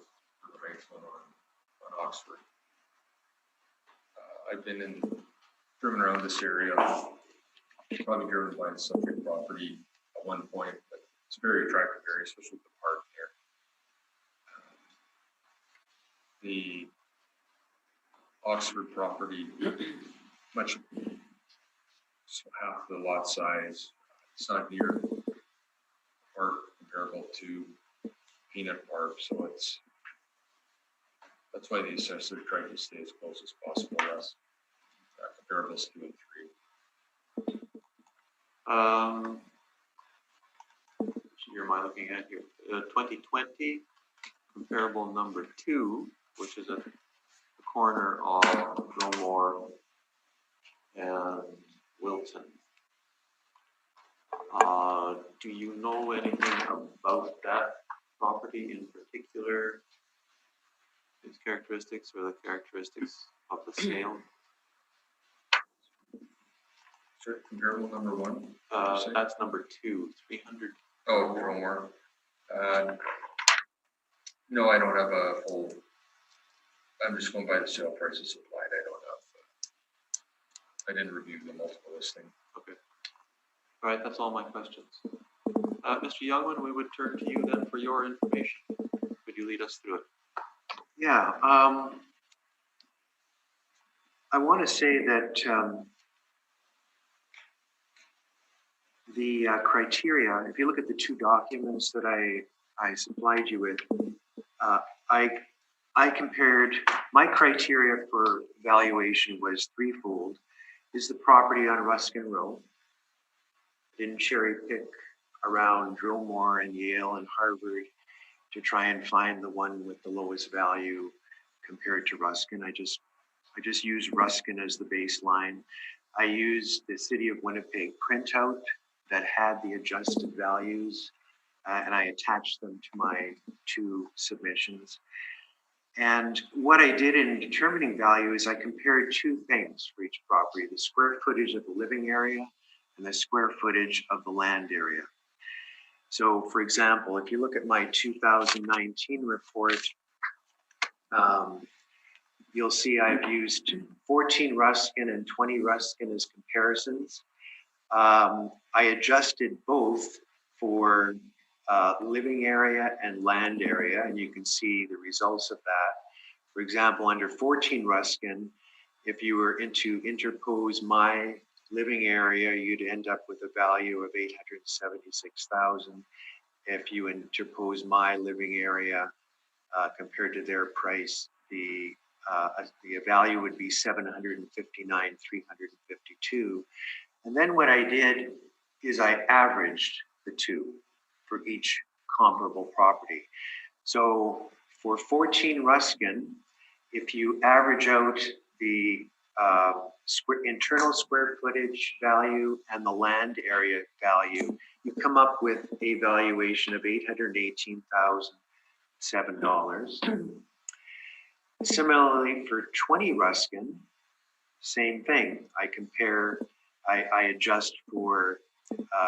Franklin on Oxford. I've driven around this area, probably driven by the subject property at one point, but it's a very attractive area, especially with the park there. The Oxford property, much so half the lot size. It's not near park comparable to Peanut Park, so that's why the assessor tried to stay as close as possible as comparables 2 and 3. Which year am I looking at here? 2020, comparable number 2, which is at the corner of Dromore and Wilton. Do you know anything about that property in particular? Its characteristics or the characteristics of the sale? Sure, comparable number one. That's number 2, 300. Oh, Dromore. No, I don't have a full, I'm just going by the sale prices supplied. I don't have, I didn't review the multiple listing. Okay. All right, that's all my questions. Mr. Youngman, we would turn to you then for your information. Could you lead us through it? Yeah, I want to say that the criteria, if you look at the two documents that I supplied you with, I compared, my criteria for valuation was threefold. Is the property on Ruskin Row? Didn't cherry pick around Dromore and Yale and Harvard to try and find the one with the lowest value compared to Ruskin. I just used Ruskin as the baseline. I used the City of Winnipeg printout that had the adjusted values, and I attached them to my two submissions. And what I did in determining value is I compared two things for each property: the square footage of the living area and the square footage of the land area. So for example, if you look at my 2019 report, you'll see I've used 14 Ruskin and 20 Ruskin as comparisons. I adjusted both for living area and land area, and you can see the results of that. For example, under 14 Ruskin, if you were to interpose my living area, you'd end up with a value of $876,000. If you interpose my living area compared to their price, the value would be $759,352. And then what I did is I averaged the two for each comparable property. So for 14 Ruskin, if you average out the internal square footage value and the land area value, you come up with a valuation of $818,007. Similarly, for 20 Ruskin, same thing. I adjust for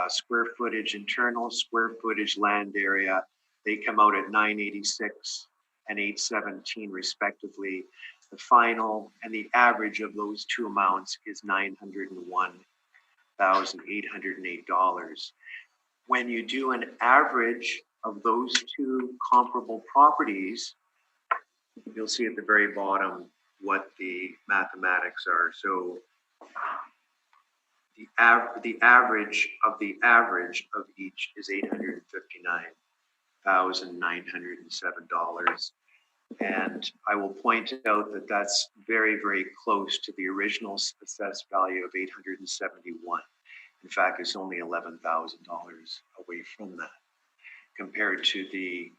square footage internal, square footage land area. They come out at 986 and 817 respectively. The final and the average of those two amounts is $901,808. When you do an average of those two comparable properties, you'll see at the very bottom what the mathematics are. So the average of each is $859,907. And I will point out that that's very, very close to the original assessed value of $871. In fact, it's only $11,000 away from that compared to the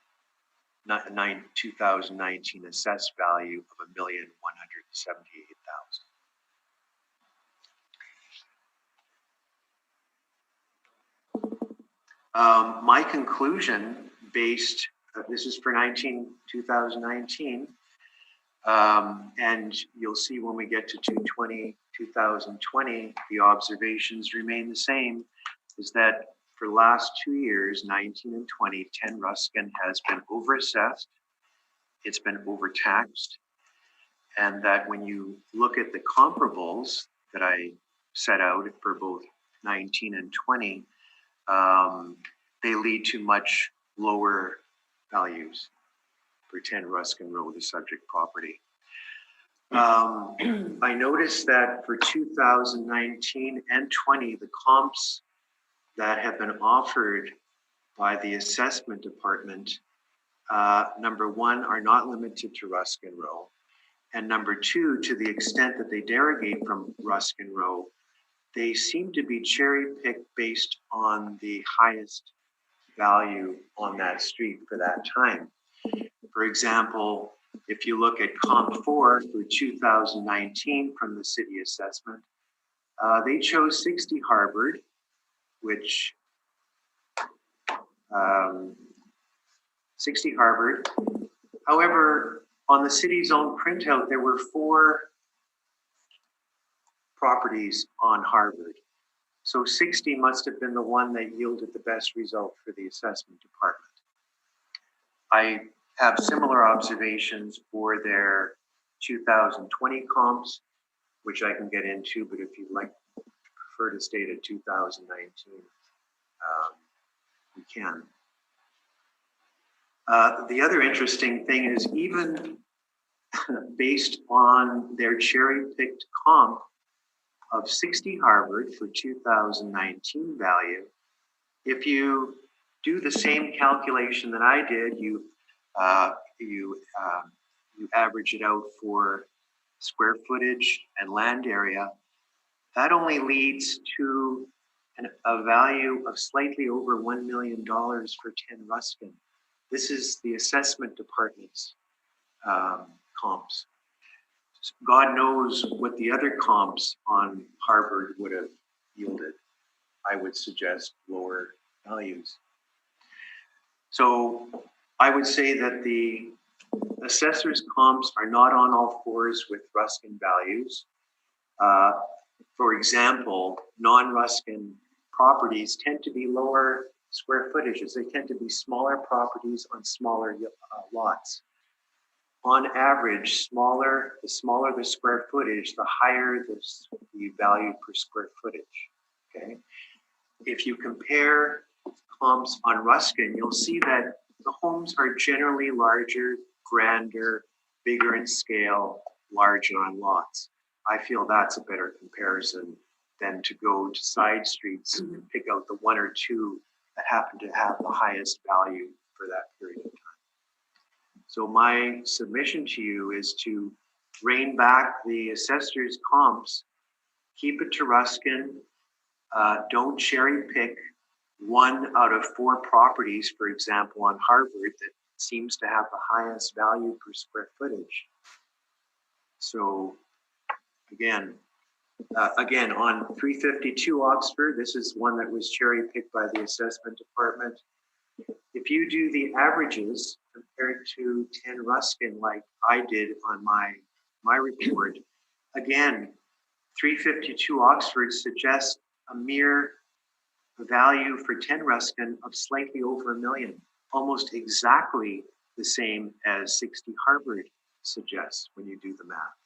2019 assessed value of $1,178,000. My conclusion based, this is for 2019, and you'll see when we get to 2020, the observations remain the same, is that for the last 2 years, 19 and 20, 10 Ruskin has been overassessed, it's been overtaxed, and that when you look at the comparables that I set out for both 19 and 20, they lead to much lower values for 10 Ruskin Road, the subject property. I noticed that for 2019 and 20, the comps that have been offered by the assessment department, number one, are not limited to Ruskin Row. And number two, to the extent that they derogate from Ruskin Row, they seem to be cherry picked based on the highest value on that street for that time. For example, if you look at Comp 4 for 2019 from the city assessment, they chose 60 Harvard, which 60 Harvard. However, on the city's own printout, there were 4 properties on Harvard. So 60 must have been the one that yielded the best result for the assessment department. I have similar observations for their 2020 comps, which I can get into, but if you'd like, prefer to state at 2019, we can. The other interesting thing is even based on their cherry-picked comp of 60 Harvard for 2019 value, if you do the same calculation that I did, you average it out for square footage and land area, that only leads to a value of slightly over $1 million for 10 Ruskin. This is the assessment department's comps. God knows what the other comps on Harvard would have yielded. I would suggest lower values. So I would say that the assessor's comps are not on all fours with Ruskin values. For example, non-Ruskin properties tend to be lower square footages. They tend to be smaller properties on smaller lots. On average, the smaller the square footage, the higher the value per square footage, okay? If you compare comps on Ruskin, you'll see that the homes are generally larger, grander, bigger in scale, larger on lots. I feel that's a better comparison than to go to side streets and pick out the one or two that happen to have the highest value for that period of time. So my submission to you is to rein back the assessor's comps, keep it to Ruskin, don't cherry pick 1 out of 4 properties, for example, on Harvard that seems to have the highest value per square footage. So again, on 352 Oxford, this is one that was cherry picked by the assessment department. If you do the averages compared to 10 Ruskin, like I did on my report, again, 352 Oxford suggests a mere value for 10 Ruskin of slightly over $1 million, almost exactly the same as 60 Harvard suggests when you do the math.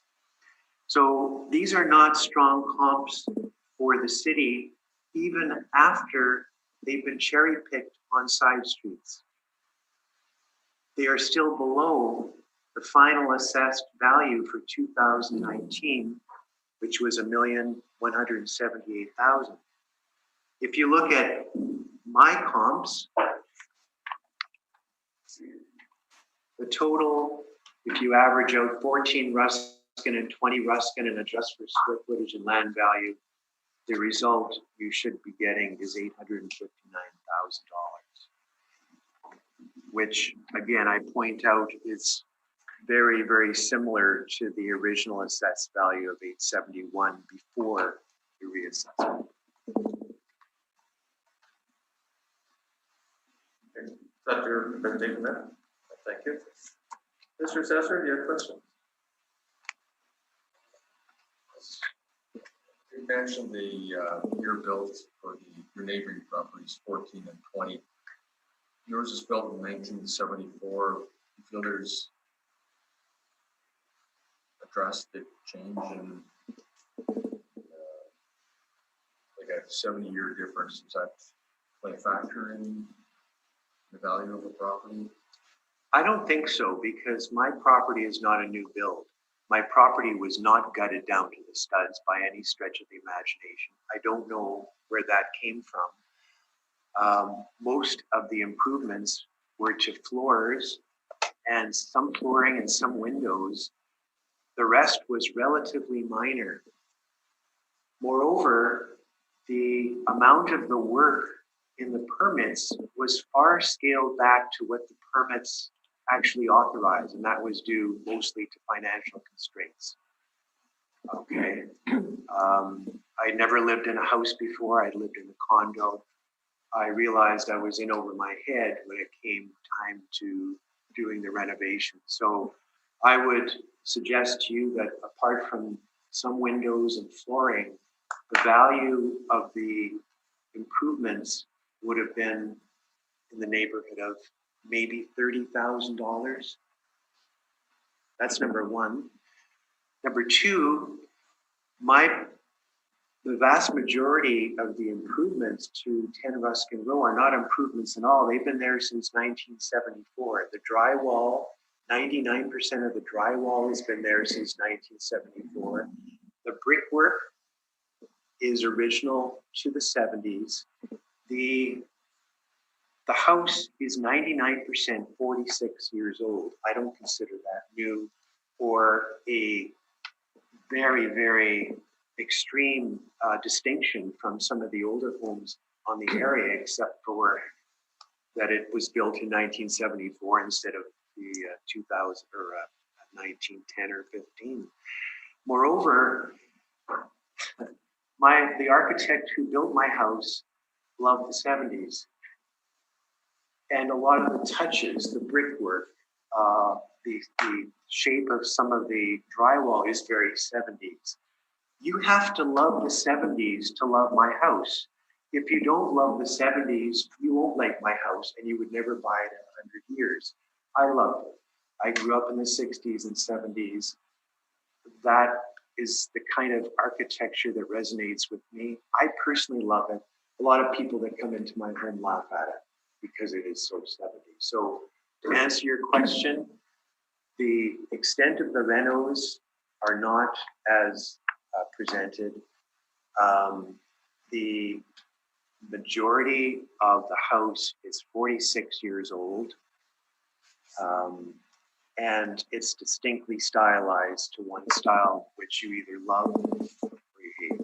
So these are not strong comps for the city, even after they've been cherry-picked on side streets. They are still below the final assessed value for 2019, which was $1,178,000. If you look at my comps, the total, if you average out 14 Ruskin and 20 Ruskin and adjust for square footage and land value, the result you should be getting is $859,000, which again, I point out is very, very similar to the original assessed value of 871 before the reassessment. Is that your presentation there? Thank you. Mr. Assessor, do you have a question? You mentioned the year built for your neighboring properties, 14 and 20. Yours is built in 1974. You feel there's a drastic change in like a 70-year difference? Does that play a factor in the value of the property? I don't think so, because my property is not a new build. My property was not gutted down to the studs by any stretch of the imagination. I don't know where that came from. Most of the improvements were to floors and some flooring and some windows. The rest was relatively minor. Moreover, the amount of the work in the permits was far scaled back to what the permits actually authorized, and that was due mostly to financial constraints. Okay. I never lived in a house before. I'd lived in a condo. I realized I was in over my head when it came time to doing the renovation. So I would suggest to you that apart from some windows and flooring, the value of the improvements would have been in the neighborhood of maybe $30,000. That's number one. Number two, the vast majority of the improvements to 10 Ruskin Row are not improvements at all. They've been there since 1974. The drywall, 99% of the drywall has been there since 1974. The brickwork is original to the 70s. The house is 99% 46 years old. I don't consider that new or a very, very extreme distinction from some of the older homes on the area, except for that it was built in 1974 instead of the 2000 or 1910 or 15. Moreover, the architect who built my house loved the 70s. And a lot of the touches, the brickwork, the shape of some of the drywall is very 70s. You have to love the 70s to love my house. If you don't love the 70s, you won't like my house and you would never buy it in 100 years. I love it. I grew up in the 60s and 70s. That is the kind of architecture that resonates with me. I personally love it. A lot of people that come into my home laugh at it because it is so 70s. So to answer your question, the extent of the renos are not as presented. The majority of the house is 46 years old. And it's distinctly stylized to one style, which you either love or you hate.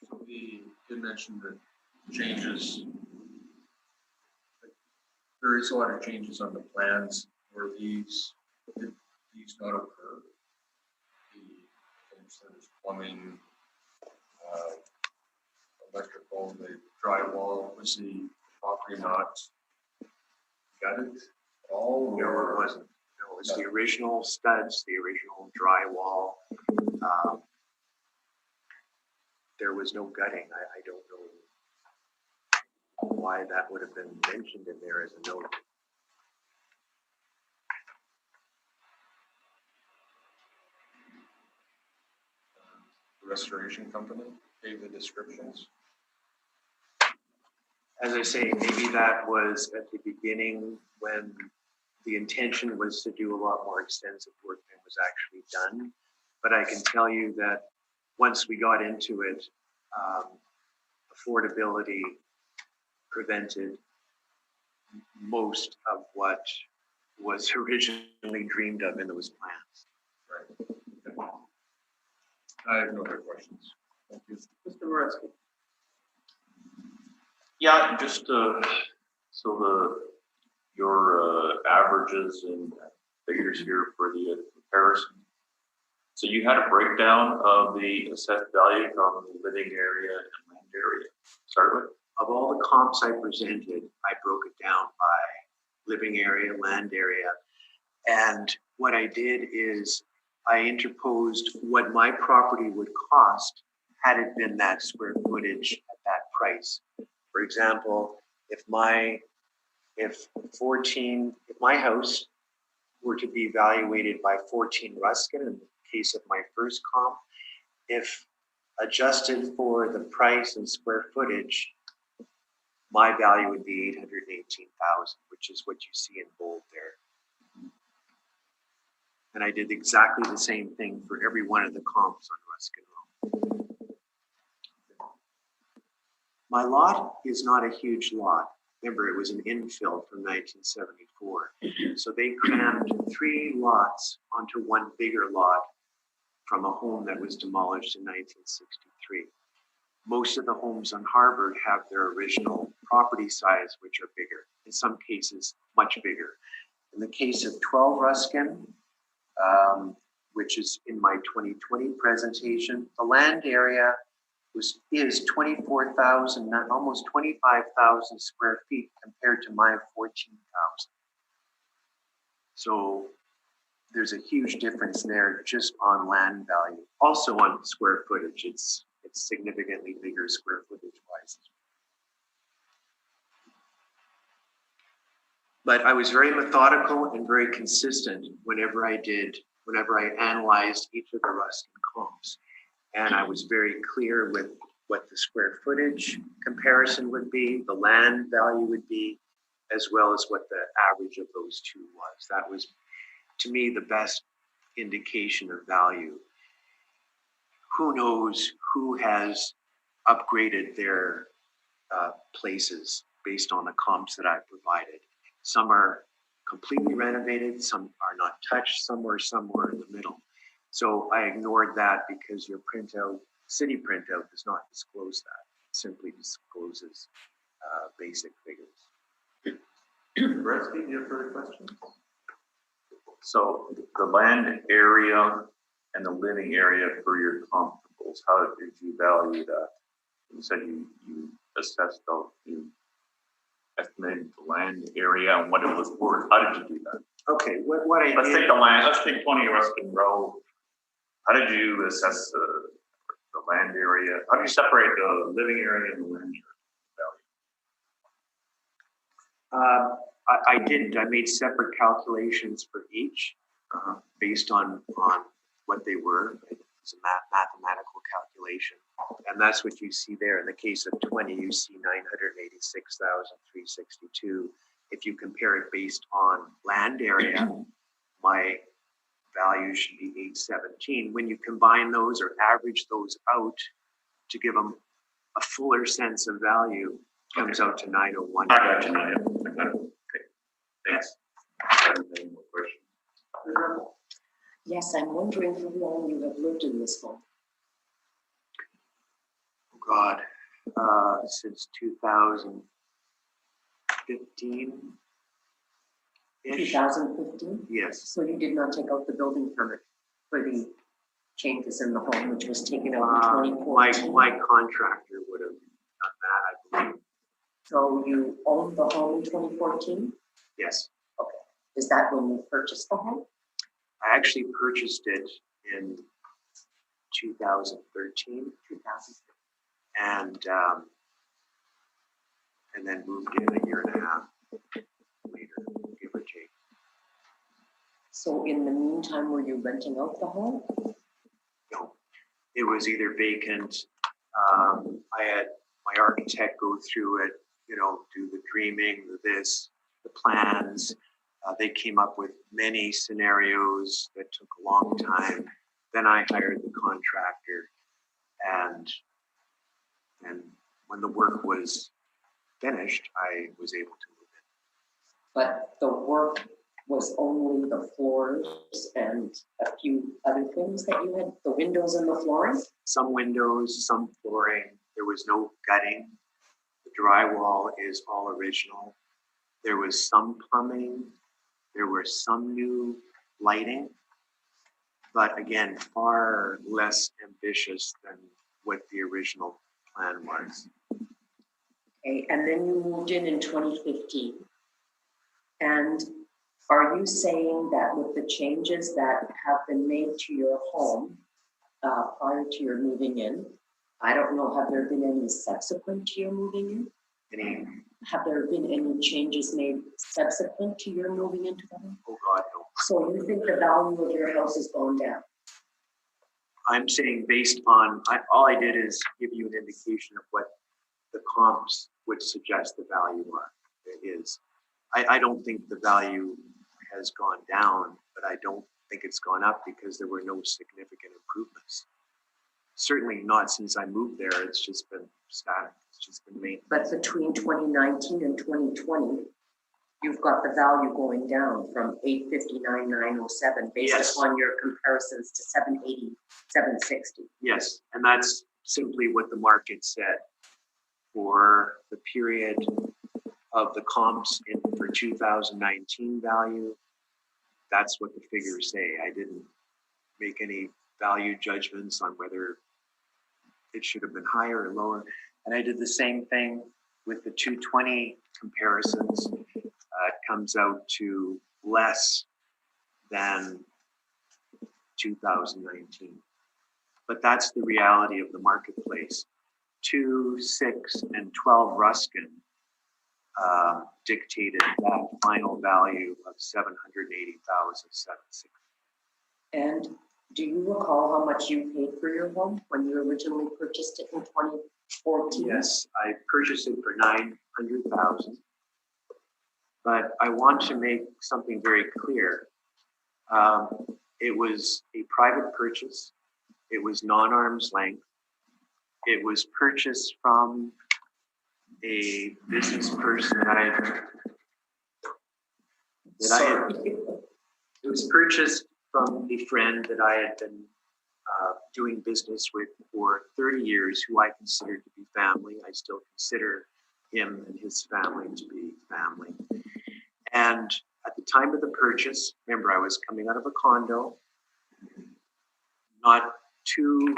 So you mentioned that changes, various a lot of changes on the plans. Were these, did these not occur? There's plumbing, electrical, the drywall, was the property not gutted at all? No, it wasn't. No, it was the original studs, the original drywall. There was no gutting. I don't know why that would have been mentioned in there as a note. The restoration company gave the descriptions. As I say, maybe that was at the beginning when the intention was to do a lot more extensive work than was actually done. But I can tell you that once we got into it, affordability prevented most of what was originally dreamed of in those plans. Right. Okay. I have no other questions. Thank you. Mr. Moretsky. Yeah, just so your averages and figures here for the comparison. So you had a breakdown of the assessed value from the living area and land area. Start with. Of all the comps I presented, I broke it down by living area, land area. And what I did is I interposed what my property would cost had it been that square footage at that price. For example, if my house were to be evaluated by 14 Ruskin in the case of my first comp, if adjusted for the price and square footage, my value would be 818,000, which is what you see in bold there. And I did exactly the same thing for every one of the comps on Ruskin Row. My lot is not a huge lot. Remember, it was an infill from 1974. So they crammed 3 lots onto one bigger lot from a home that was demolished in 1963. Most of the homes on Harvard have their original property size, which are bigger, in some cases, much bigger. In the case of 12 Ruskin, which is in my 2020 presentation, the land area is 24,000, almost 25,000 square feet compared to my 14,000. So there's a huge difference there just on land value. Also on square footage, it's significantly bigger square footage wise. But I was very methodical and very consistent whenever I analyzed each of the Ruskin comps. And I was very clear with what the square footage comparison would be, the land value would be, as well as what the average of those two was. That was, to me, the best indication of value. Who knows who has upgraded their places based on the comps that I provided. Some are completely renovated, some are not touched, some are somewhere in the middle. So I ignored that because your printout, city printout, does not disclose that. It simply discloses basic figures. Brett, do you have further questions? So the land area and the living area for your comparables, how did you value that? You said you assessed you estimated the land area and what it was worth. How did you do that? Okay, what I Let's did, take the land, let's take 20 Ruskin Road. How did you assess the land area? How do you separate the living area and the land area? I didn't. I made separate calculations for each based on what they were. It was a mathematical calculation. And that's what you see there. In the case of 20, you see 986,362. If you compare it based on land area, my value should be 817. When you combine those or average those out to give them a fuller sense of value, it comes out to 901. I got you, Nadia. I got it. Okay. Thanks. I don't have any more questions. Yes, I'm wondering how long you have lived in this home. Oh God, since 2015. 2015? Yes. So you did not take out the building permit for the changes in the home, which was taken out in 2014? My contractor would have done that, I believe. So you owned the home in 2014? Yes. Okay. Is that when you purchased the home? I actually purchased it in 2013. 2013. And then moved in a year and a half later, give or take. So in the meantime, were you renting out the home? No, it was either vacant. I had my architect go through it, do the dreaming, the plans. They came up with many scenarios that took a long time. Then I hired the contractor, and when the work was finished, I was able to move in. But the work was only the floors and a few other things that you had, the windows and the flooring? Some windows, some flooring. There was no gutting. The drywall is all original. There was some plumbing. There was some new lighting. But again, far less ambitious than what the original plan was. Okay, and then you moved in 2015. And are you saying that with the changes that have been made to your home prior to your moving in, I don't know, have there been any subsequent to your moving in? Have there been any changes made subsequent to your moving into the home? Oh God, no. So you think the value of your house has gone down? I'm saying based on, all I did is give you an indication of what the comps would suggest the value is. I don't think the value has gone down, but I don't think it's gone up because there were no significant improvements. Certainly not since I moved there. It's just been static. It's just been maintenance. But between 2019 and 2020, you've got the value going down from 859,907 based Yes. upon your comparisons to 780, 760. Yes, and that's simply what the market said for the period of the comps for 2019 value. That's what the figures say. I didn't make any value judgments on whether it should have been higher or lower. And I did the same thing with the 220 comparisons. It comes out to less than 2019. But that's the reality of the marketplace. 2, 6, and 12 Ruskin dictated that final value of $780,760. And do you recall how much you paid for your home when you originally purchased it in 2014? Yes, I purchased it for $900,000. But I want to make something very clear. It was a private purchase. It was non-arm's length. It was purchased from a business person it was purchased from a friend that I had been doing business with for 30 years, who I consider to be family. I still consider him and his family to be family. And at the time of the purchase, remember, I was coming out of a condo, not too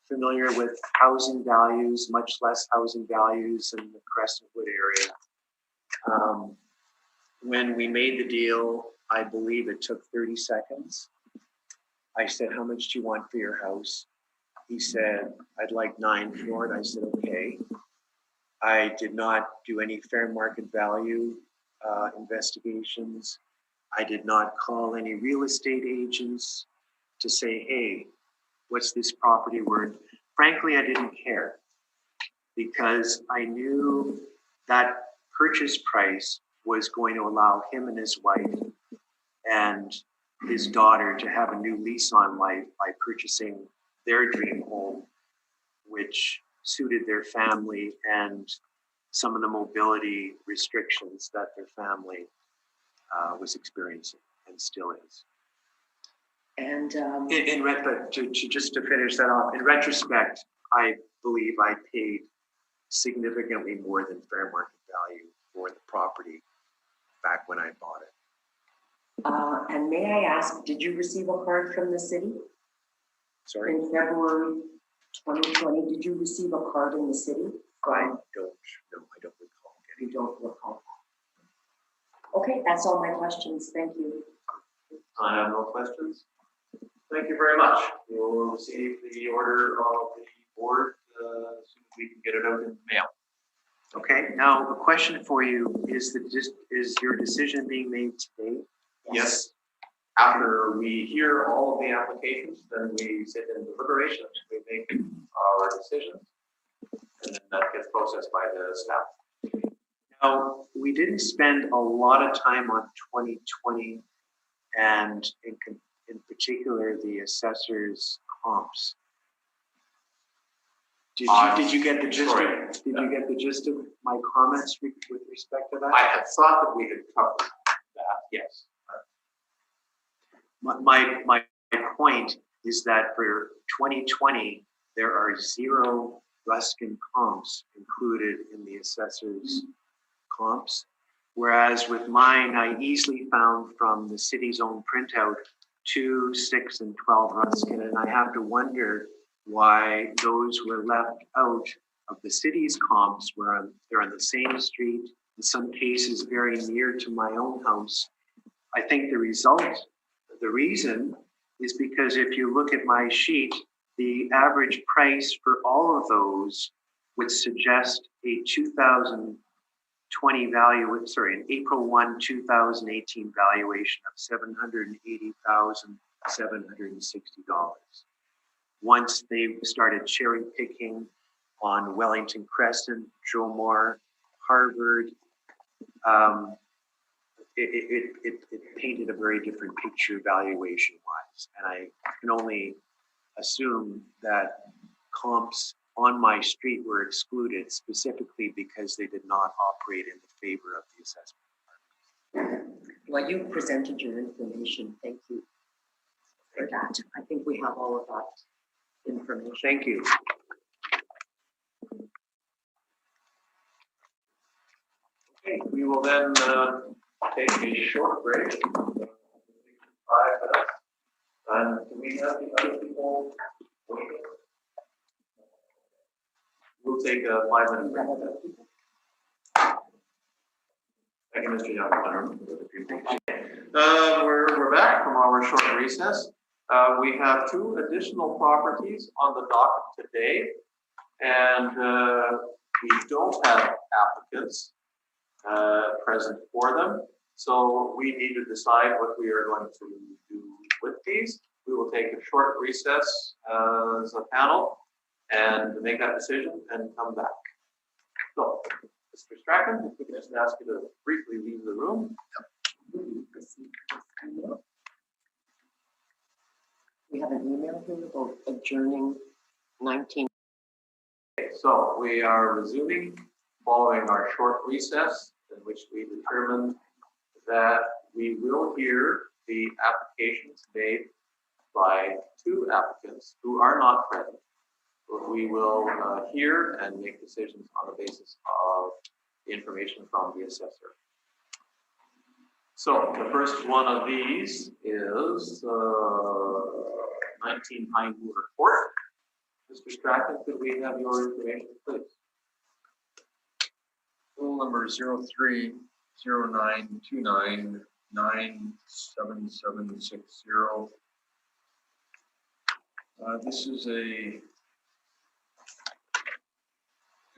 familiar with housing values, much less housing values in the Crescentwood area. When we made the deal, I believe it took 30 seconds. I said, how much do you want for your house? He said, I'd like 9 for it. I said, okay. I did not do any fair market value investigations. I did not call any real estate agents to say, hey, what's this property worth? Frankly, I didn't care, because I knew that purchase price was going to allow him and his wife and his daughter to have a new lease on life by purchasing their dream home, which suited their family and some of the mobility restrictions that their family was experiencing and still is. And just to finish that off, in retrospect, I believe I paid significantly more than fair market value for the property back when I bought it. And may I ask, did you receive a card from the city? Sorry? In February 2020, did you receive a card in the city? I don't recall. You don't recall. Okay, that's all my questions. Thank you. I have no questions. Thank you very much. You will receive the order of the board as soon as we can get it out in the mail. Okay, now the question for you is your decision being made today? Yes. After we hear all of the applications, then we sit in deliberation, we make our decisions, and then that gets processed by the staff. Now, we didn't spend a lot of time on 2020 and in particular the assessor's comps. Did you get the gist? Did you get the gist of my comments with respect to that? I had thought that we had covered that, yes. My point is that for 2020, there are 0 Ruskin comps included in the assessor's comps. Whereas with mine, I easily found from the city's own printout 2, 6, and 12 Ruskin, and I have to wonder why those were left out of the city's comps, where they're on the same street, in some cases very near to my own house. I think the reason is because if you look at my sheet, the average price for all of those would suggest a 2020 value, an April 1, 2018 valuation of $780,760. Once they started cherry picking on Wellington Crescent, Dromore, Harvard, it painted a very different picture valuation-wise. And I can only assume that comps on my street were excluded specifically because they did not operate in the favor of the assessment. Well, you presented your information. Thank you for that. I think we have all of that information. Thank you. Okay, we will then take a short break, 5 minutes. And do we have the other people waiting? We'll take a 5-minute break. Thank you, Mr. Young. We're back from our short recess. We have 2 additional properties on the docket today, and we don't have applicants present for them. So we need to decide what we are going to do with these. We will take a short recess as a panel and make that decision and come back. So, Mr. Strachan, if we can just ask you to briefly leave the room. We have an email here about adjourning 19. Okay, so we are resuming following our short recess in which we determined that we will hear the applications made by 2 applicants who are not present. But we will hear and make decisions on the basis of the information from the assessor. So the first one of these is 19 Highmoor Court. Mr. Strachan, could we have your information, please? Rule number 030929977760. This is it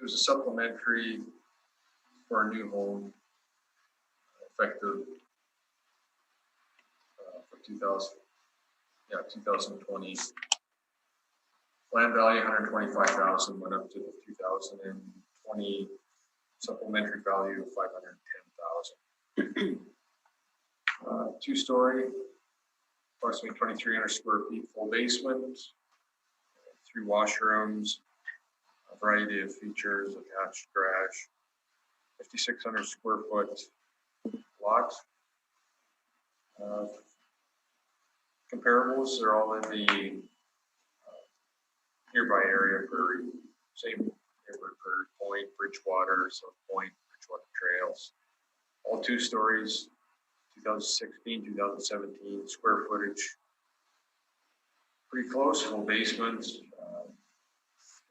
was a supplementary for a new home effective for 2020. Land value 125,000 went up to the 2020 supplementary value of 510,000. 2-story, approximately 2,300 square feet, full basement, 3 washrooms, a variety of features, attached garage, 5,600 square foot lot. Comparables are all in the nearby area, Prairie, same neighborhood, Prairie Point, Bridgewater, South Point, Bridgewater Trails. All 2 stories, 2016, 2017, square footage. Pretty close, full basement.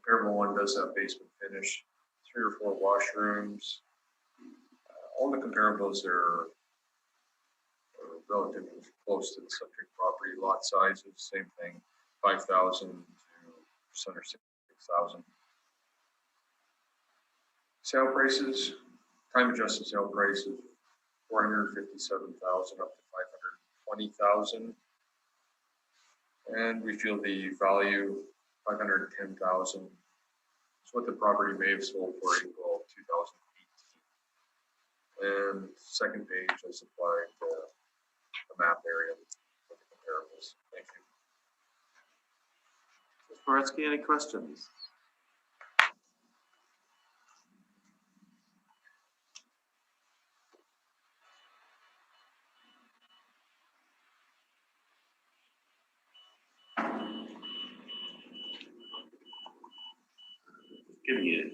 Comparable one does have basement finish, 3 or 4 washrooms. All the comparables are relatively close to the subject property. Lot sizes, same thing, 5,000 to just under 6,000. Sale prices, time adjusted sale prices, 457,000 up to 520,000. And we feel the value 510,000 is what the property may have sold for April 2018. And second page, I supplied the map area for the comparables. Thank you. Ms. Moretzky, any questions? Give me it.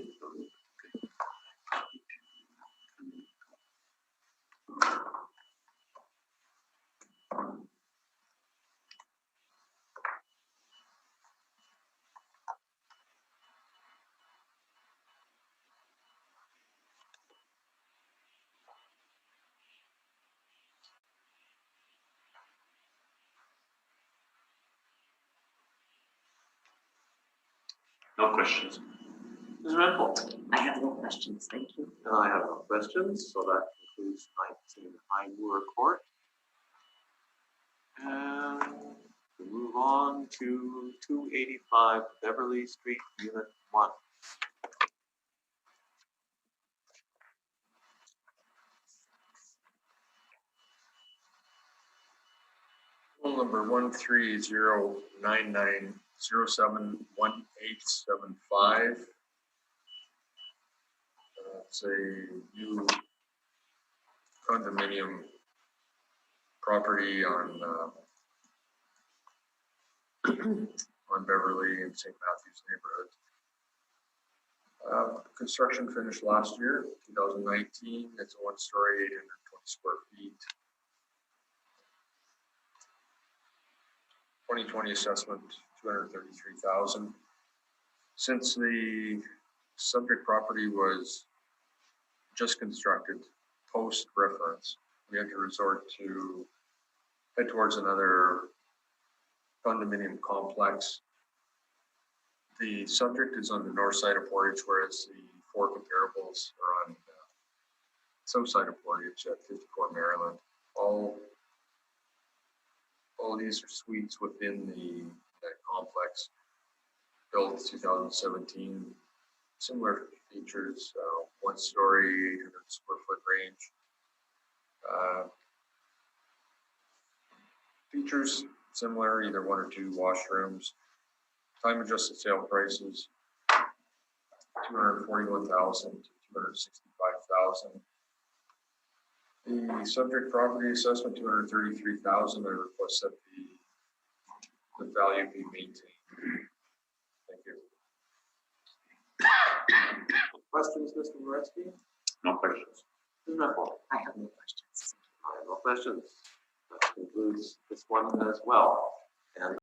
No questions. Ms. Renfro? I have no questions, thank you. And I have no questions, so that concludes 19 Highmoor Court. And we move on to 285 Beverly Street, Unit 1. Rule number 13099071875. It's a new condominium property on Beverly in St. Matthews neighborhood. Construction finished last year, 2019. It's a 1-story, 820 square feet. 2020 assessment, 233,000. Since the subject property was just constructed post-reference, we had to resort to head towards another condominium complex. The subject is on the north side of Portage, whereas the 4 comparables are on south side of Portage at 54 Maryland. All these are suites within that complex, built 2017. Similar features, 1-story, 800 square foot range. Features similar, either 1 or 2 washrooms. Time adjusted sale prices, 241,000 to 265,000. The subject property assessment, 233,000. I request that the value be maintained. Thank you. Questions, Mr. Moretzky? No questions. Ms. Reppel? I have no questions. I have no questions. That concludes this one as well. And